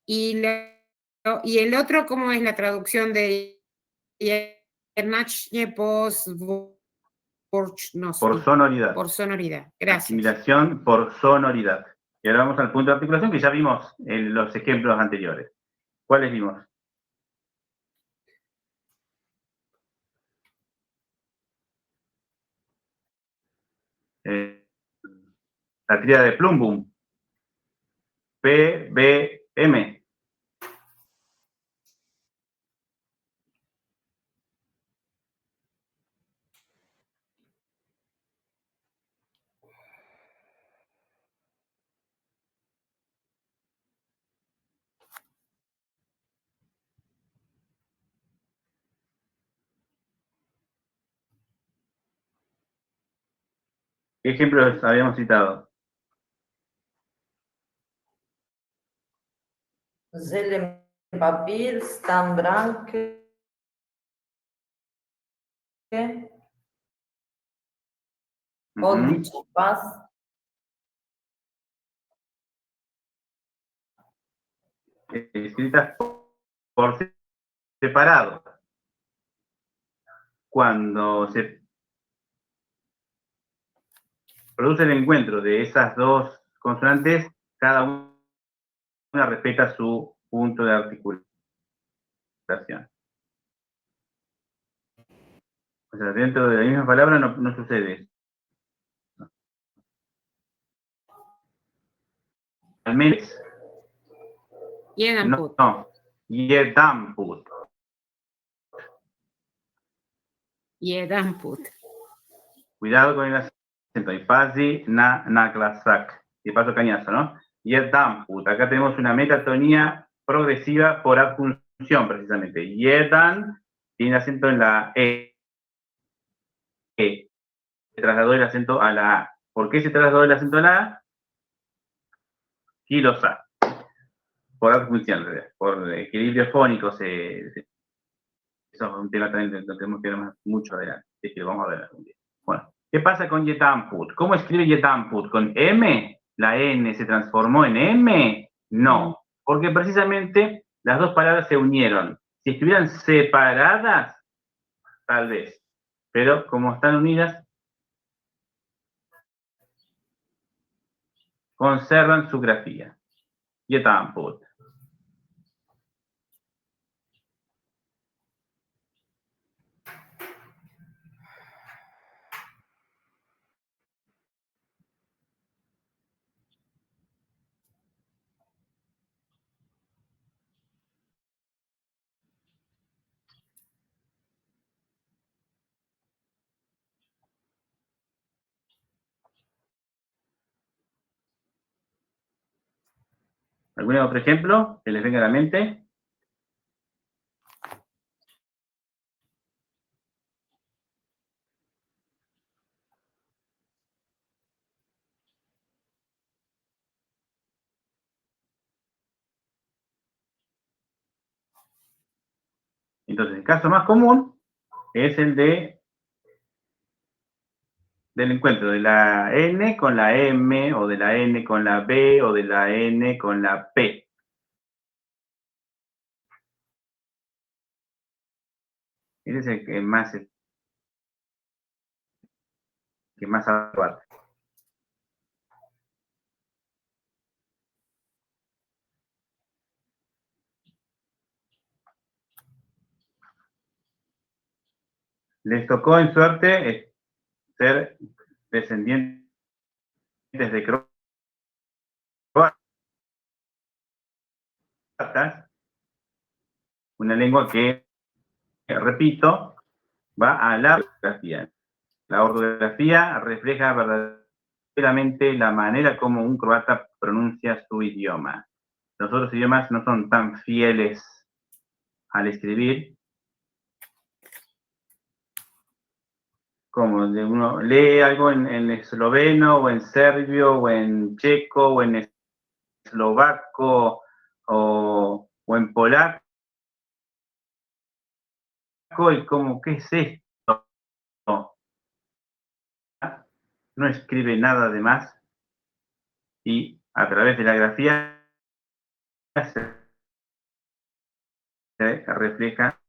Y el otro, ¿cómo es la traducción de Jednachne po Por sonoridad. Por sonoridad. Gracias. Asimilación por sonoridad. Y ahora vamos al punto de articulación que ya vimos en los ejemplos anteriores. ¿Cuáles vimos? La tríada de Plumbum. P, B, M. ¿Qué ejemplos habíamos citado? Zelen papir, stan branque. Odličný pas. Escritas por separado. Cuando se produce el encuentro de esas dos consonantes, cada una respeta su punto de articulación. O sea, dentro de la misma palabra no sucede. Al menos, Yedamput. no. Yedamput. Yedamput. Cuidado con el acento. Y pasi na naklasak. Y paso cañazo, ¿no? Yedamput. Acá tenemos una metatonía progresiva por adjunción, precisamente. Yedan tiene acento en la E. Se trasladó el acento a la A. ¿Por qué se trasladó el acento a la A? Kilosa. Por adjunción, en realidad. Por equilibrio fónico. Eso es un tema también que lo tenemos que ver mucho adelante. Es que lo vamos a ver algún día. Bueno, ¿qué pasa con Yetamput? ¿Cómo escribe Yetamput? ¿Con M? ¿La N se transformó en M? No, porque precisamente las dos palabras se unieron. Si estuvieran separadas, tal vez. Pero como están unidas, conservan su grafía. Yetamput. ¿Algún otro ejemplo que les venga a la mente? Entonces, el caso más común es el del encuentro de la N con la M, o de la N con la B, o de la N con la P. Ese es el que más abarca. Les tocó en suerte ser descendientes de croatas, una lengua que, repito, va a la ortografía. La ortografía refleja verdaderamente la manera como un croata pronuncia su idioma. Los otros idiomas no son tan fieles al escribir como uno lee algo en esloveno, o en serbio, o en checo, o en eslovaco, o en polaco, y como, ¿qué es esto? No escribe nada de más, y a través de la grafía se refleja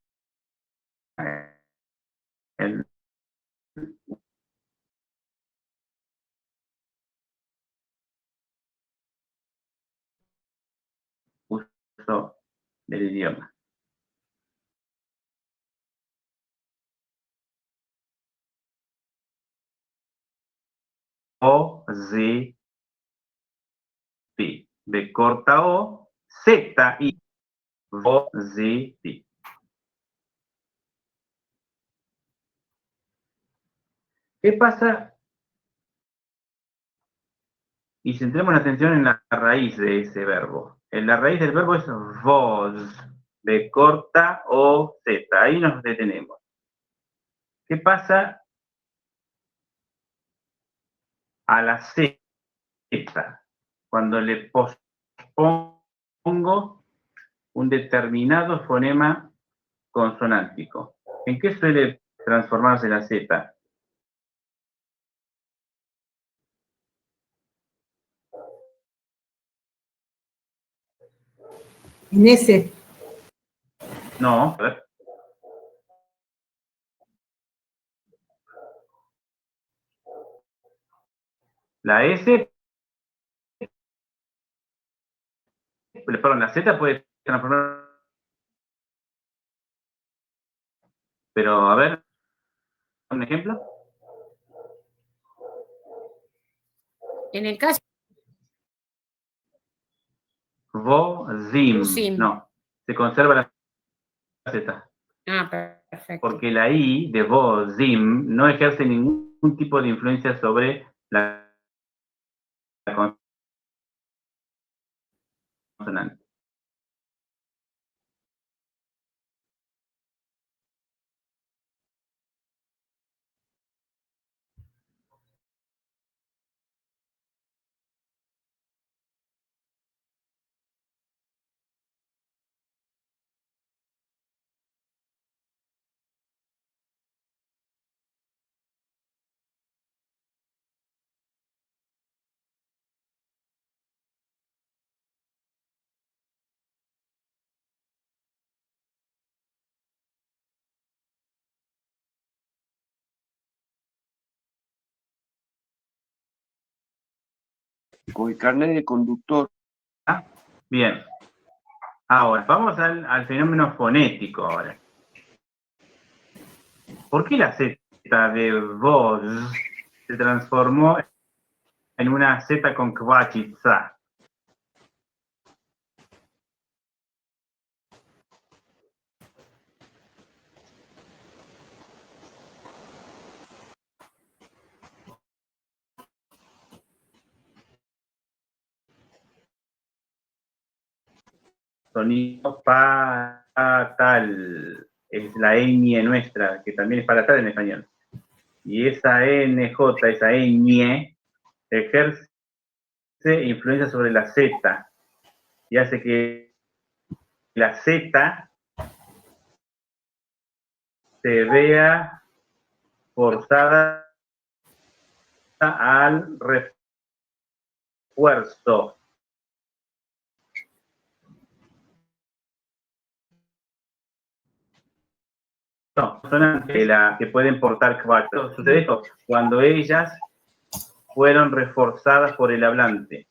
el uso del idioma. O, Z, P. B corta O, Z, I. O, Z, P. ¿Qué pasa? Y centremos la atención en la raíz de ese verbo. La raíz del verbo es vos, B corta O, Z. Ahí nos detenemos. ¿Qué pasa a la Z cuando le pospongo un determinado fonema consonántico? ¿En qué suele transformarse la Z? En ese. No, a ver. La S, perdón, la Z puede transformar, pero a ver, un ejemplo? En el caso Vozim. Vozim. No, se conserva la Z. perfecto. Porque la I de vozim no ejerce ningún tipo de influencia sobre la consonante. Con el carnet de conductor. Bien. Ahora, vamos al fenómeno fonético ahora. ¿Por qué la Z de voz se transformó en una Z con kvachica? Sonido palatal. Es la ñ nuestra, que también es palatal en español. Y esa NJ, esa ñ, ejerce influencia sobre la Z y hace que la Z se vea forzada al refuerzo. No, son que pueden portar kvachica. Sucede esto cuando ellas fueron reforzadas por el hablante.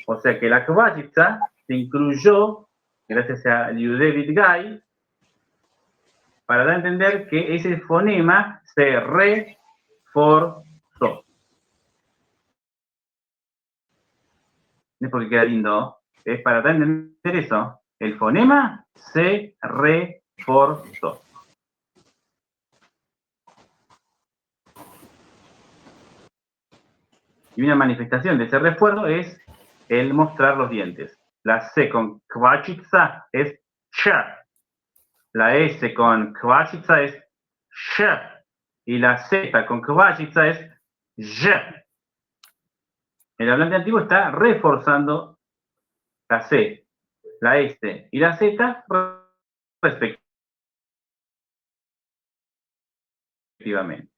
O sea que la kvachica se incluyó, gracias a Liudevit Gai, para dar a entender que ese fonema se reforzó. No es porque queda lindo, es para dar a entender eso. El fonema se reforzó. Y una manifestación de ese refuerzo es el mostrar los dientes. La C con kvachica es ch. La S con kvachica es sh. Y la Z con kvachica es j. El hablante antiguo está reforzando la C, la S y la Z respectivamente.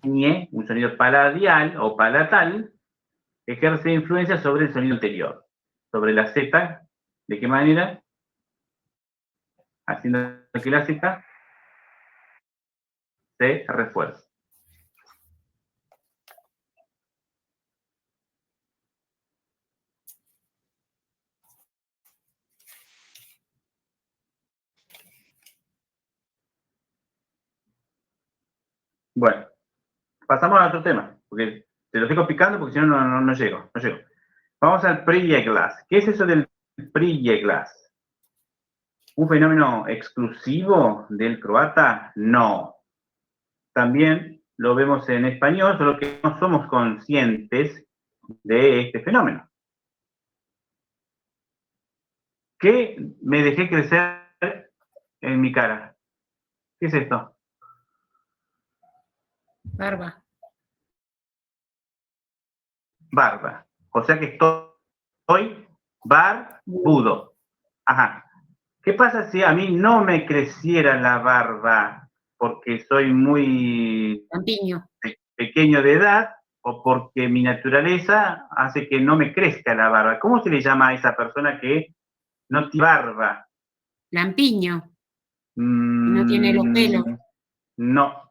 Ñ, un sonido paladial o palatal, ejerce influencia sobre el sonido anterior. Sobre la Z, ¿de qué manera? Haciendo que la Z se refuerce. Bueno, pasamos a otro tema, porque te lo estoy picando porque si no, no llego. Vamos al Prieglas. ¿Qué es eso del Prieglas? ¿Un fenómeno exclusivo del croata? No. También lo vemos en español, solo que no somos conscientes de este fenómeno. ¿Qué me dejé crecer en mi cara? ¿Qué es esto? Barba. Barba. O sea que estoy barbudo. Ajá. ¿Qué pasa si a mí no me creciera la barba porque soy muy Lampiño. pequeño de edad o porque mi naturaleza hace que no me crezca la barba? ¿Cómo se le llama a esa persona que no tiene barba? Lampiño. No tiene los pelos. No.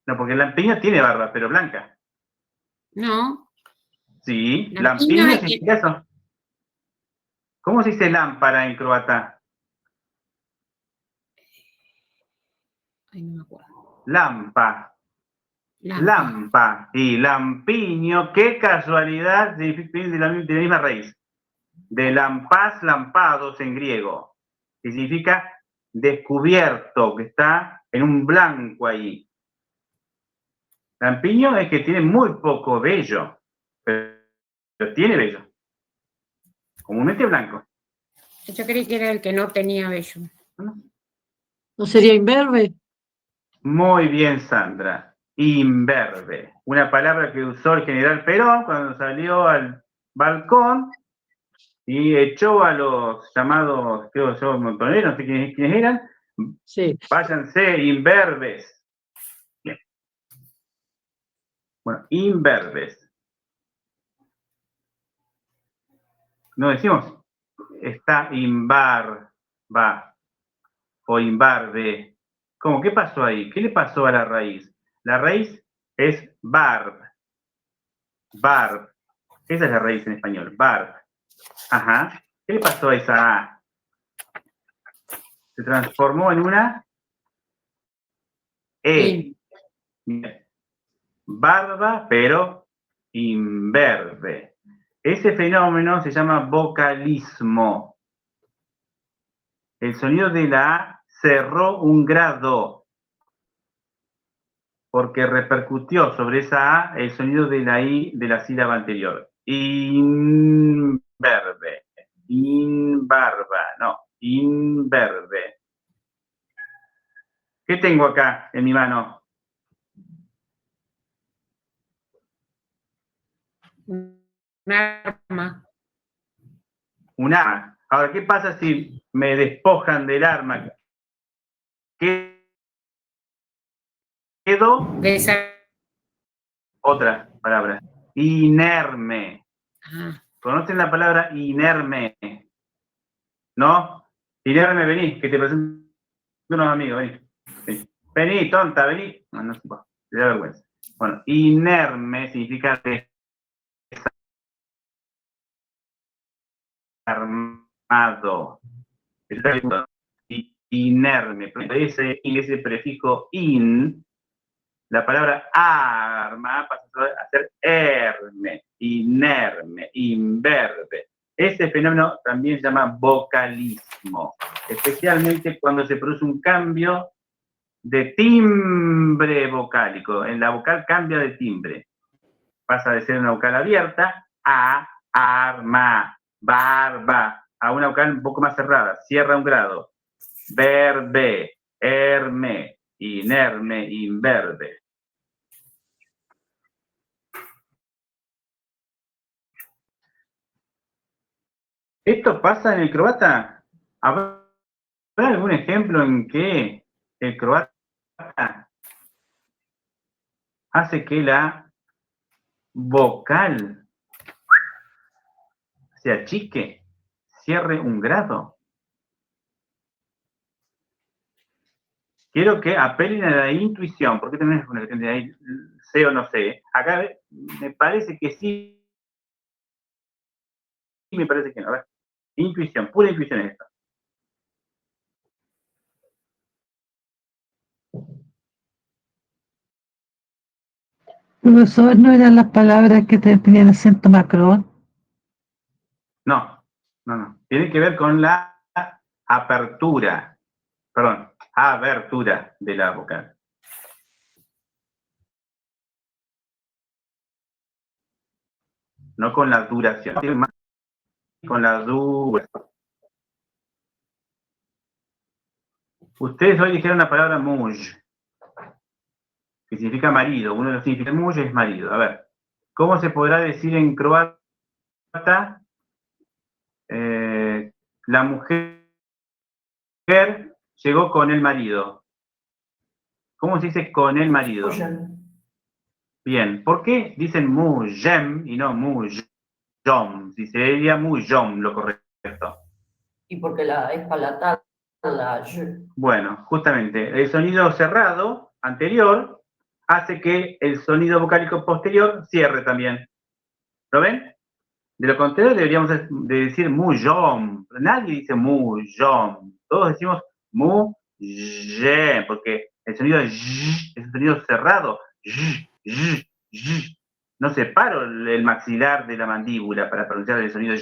No, porque el lampiño tiene barba, pero blanca. No. Sí, Lampiño lampiño es significa que- eso. ¿Cómo se dice lámpara en croata? Ay, no me acuerdo. Lampa. Lampa. Lampa. Y lampiño, qué casualidad, significa de la misma raíz. De lampas, lampados en griego. Que significa descubierto, que está en un blanco ahí. Lampiño es que tiene muy poco vello, pero tiene vello. Comúnmente blanco. Yo creí que era el que no tenía vello. ¿No sería imberbe? Muy bien, Sandra. Imberbe. Una palabra que usó el general Perón cuando salió al balcón y echó a los llamados, creo yo, montoneros, no sé quiénes eran. Sí. Váyanse, imberbes. Bien. Bueno, imberbes. No decimos, está imbarba o imbarbe. ¿Cómo? ¿Qué pasó ahí? ¿Qué le pasó a la raíz? La raíz es barb. Barb. Esa es la raíz en español, barb. Ajá. ¿Qué le pasó a esa A? Se transformó en una E. Bien. Barba, pero imberbe. Ese fenómeno se llama vocalismo. El sonido de la A cerró un grado porque repercutió sobre esa A el sonido de la I de la sílaba anterior. Imberbe. Imbarba. No, imberbe. ¿Qué tengo acá en mi mano? Un arma. Un arma. Ahora, ¿qué pasa si me despojan del arma? Quedo otra palabra. Inerme. Ah, ¿Conocen la palabra inerme? ¿No? Inerme, vení, que te presento unos amigos, vení. Vení, vení, tonta, vení. No, no se puede, te da vergüenza. Bueno, inerme significa desarmado. Inerme. Ese prefijo in, la palabra arma pasa a ser erme, inerme, imberbe. Ese fenómeno también se llama vocalismo, especialmente cuando se produce un cambio de timbre vocálico. En la vocal cambia de timbre. Pasa de ser una vocal abierta a arma, barba, a una vocal un poco más cerrada, cierra un grado. Verbe, erme, inerme, imberbe. ¿Esto pasa en el croata? ¿Habrá algún ejemplo en que el croata hace que la vocal se achique, cierre un grado? Quiero que apelen a la intuición, porque también es una cuestión de ahí, sé o no sé. Acá me parece que sí, me parece que no. A ver, intuición, pura intuición es esto. Profesor, ¿no eran las palabras que tenían acento macrón? No, no, no. Tiene que ver con la apertura, perdón, abertura de la vocal. No con la duración, con la duración. Ustedes hoy dijeron la palabra muj, que significa marido. Uno de los significados de muj es marido. A ver, ¿cómo se podrá decir en croata la mujer llegó con el marido? ¿Cómo se dice con el marido? Bien, ¿por qué dicen mujem y no mujom? Si sería mujom lo correcto. Y porque es palatal, la y. Bueno, justamente, el sonido cerrado anterior hace que el sonido vocálico posterior cierre también. ¿Lo ven? De lo contrario, deberíamos de decir mujom. Nadie dice mujom. Todos decimos mujem, porque El sonido es un sonido cerrado. No separo el maxilar de la mandíbula para pronunciar el sonido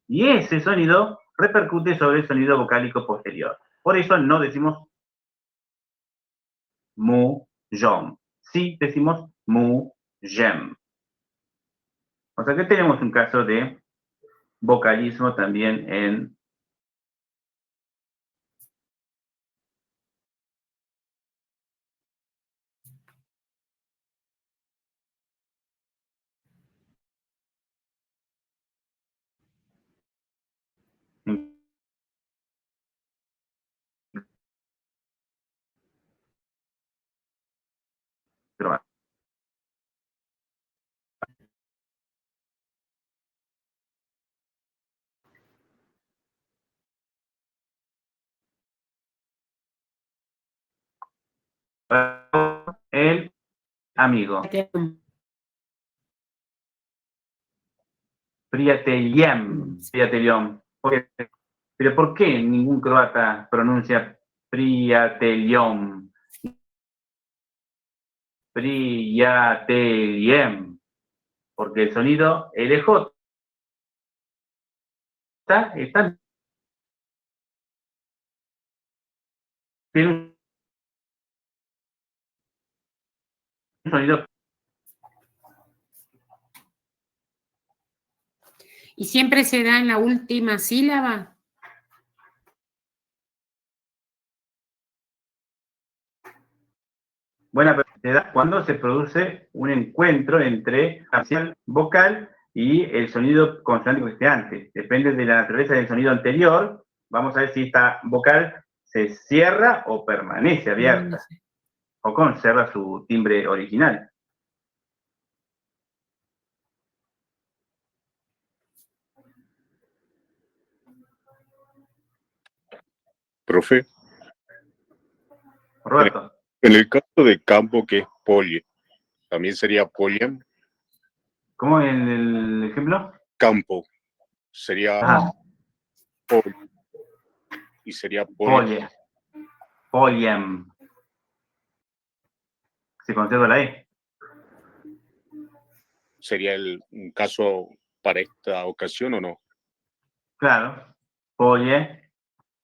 y ese sonido repercute sobre el sonido vocálico posterior. Por eso no decimos mu, yom. Sí decimos mu, yem. O sea que tenemos un caso de vocalismo también en croata. El amigo. Priateljem. Pero ¿por qué ningún croata pronuncia Priateljom? Priateljem. Porque el sonido LJ está tiene un sonido. ¿Y siempre se da en la última sílaba? Buena pregunta. Cuando se produce un encuentro entre la facial vocal y el sonido consonántico que esté antes. Depende de la naturaleza del sonido anterior. Vamos a ver si esta vocal se cierra o permanece abierta. O conserva su timbre original. Profe, Roberto. en el caso de campo que es poli, ¿también sería poliam? ¿Cómo en el ejemplo? Campo sería Ajá. poli. Y sería poli. Polie. Poliem. Se conserva la E. ¿Sería un caso para esta ocasión o no? Claro. Polie.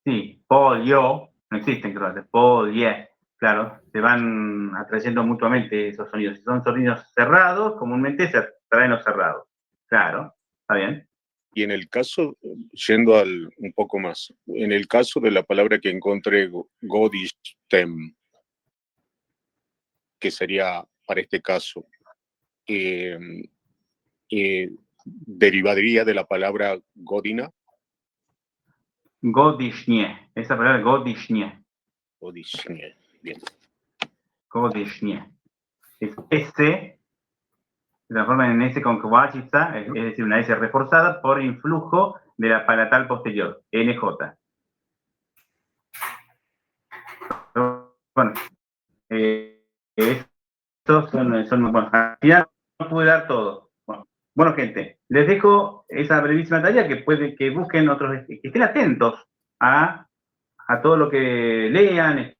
Sí. Polio. No existen, creo. Polie. Claro. Se van atrayendo mutuamente esos sonidos. Si son sonidos cerrados, comúnmente se atraen los cerrados. Claro. Está bien. Y en el caso, yendo un poco más, en el caso de la palabra que encontré, Godistem, que sería para este caso, derivaría de la palabra Godina. Godishnie. Esa palabra Godishnie. Godishnie. Bien. Godishnie. Es S, se transforma en S con kvachica, es decir, una S reforzada por influjo de la palatal posterior, NJ. Bueno, estos son bueno, al final no pude dar todo. Bueno, gente, les dejo esa brevísima tarea que puede que busquen otros, que estén atentos a todo lo que lean,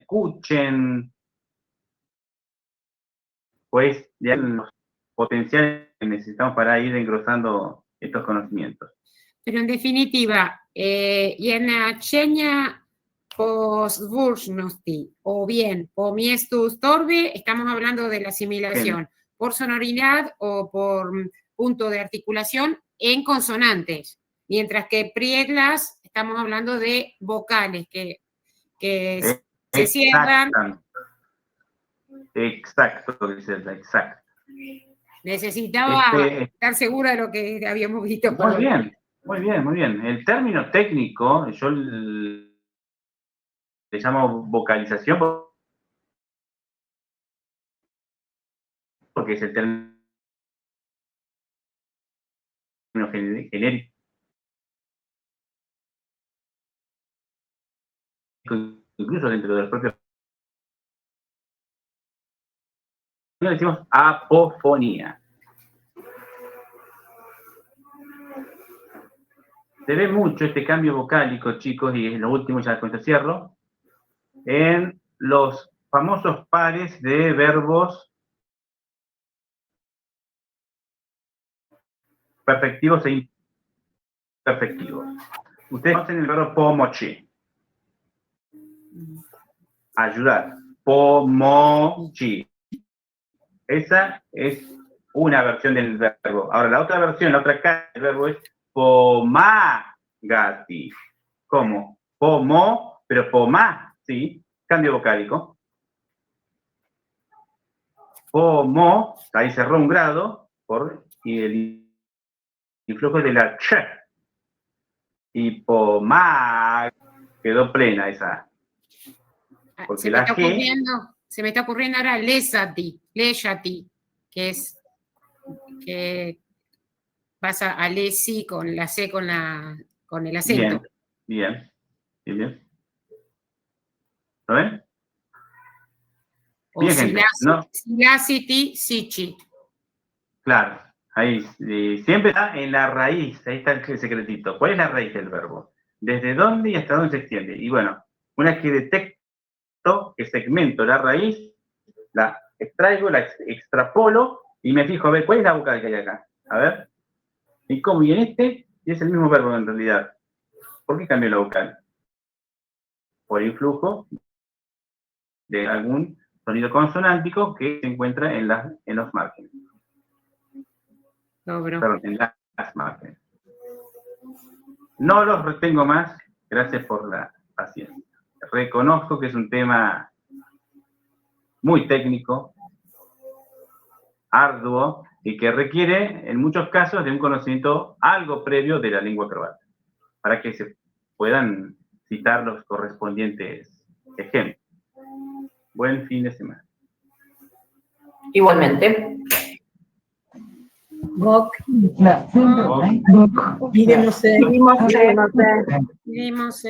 escuchen, pues de los potenciales que necesitamos para ir engrosando estos conocimientos. Pero en definitiva, Jednachenia postvurnosti o bien pomiestus torbe, estamos hablando de la asimilación por sonoridad o por punto de articulación en consonantes, mientras que prieglas estamos hablando de vocales que se cierran. Exacto, Griselda, exacto. Necesitaba estar segura de lo que habíamos visto. Muy bien, muy bien, muy bien. El término técnico, yo le llamo vocalización porque es el término genérico, incluso dentro de los propios. Le decimos apofonía. Se ve mucho este cambio vocálico, chicos, y es lo último, ya con esto cierro, en los famosos pares de verbos perfectivos e imperfectivos. Ustedes conocen el verbo pomochi. Ayudar. Pomochi. Esa es una versión del verbo. Ahora, la otra versión, la otra cara del verbo es pomagati. ¿Cómo? Pomo, pero pomá, ¿sí? Cambio vocálico. Pomo, ahí cerró un grado, y el influjo de la ch. Y pomá, quedó plena esa. Porque Se me está ocurriendo ahora lesati, que pasa a lesi con la C con el acento. Bien. ¿Lo ven? O Bien, gente, ¿no? silasiti, sichi. Claro, ahí siempre está en la raíz, ahí está el secretito. ¿Cuál es la raíz del verbo? ¿Desde dónde y hasta dónde se extiende? Y bueno, una vez que detecto, que segmento la raíz, la extraigo, la extrapolo y me fijo a ver cuál es la vocal que hay acá. A ver. ¿Y cómo? Y en este es el mismo verbo en realidad. ¿Por qué cambió la vocal? Por influjo de algún sonido consonántico que se encuentra en los márgenes. Perdón, en las márgenes. No los retengo más. Gracias por la paciencia. Reconozco que es un tema muy técnico, arduo, y que requiere, en muchos casos, de un conocimiento algo previo de la lengua croata, para que se puedan citar los correspondientes ejemplos. Buen fin de semana. Igualmente. Gok. Gok. Miremose. Vimos,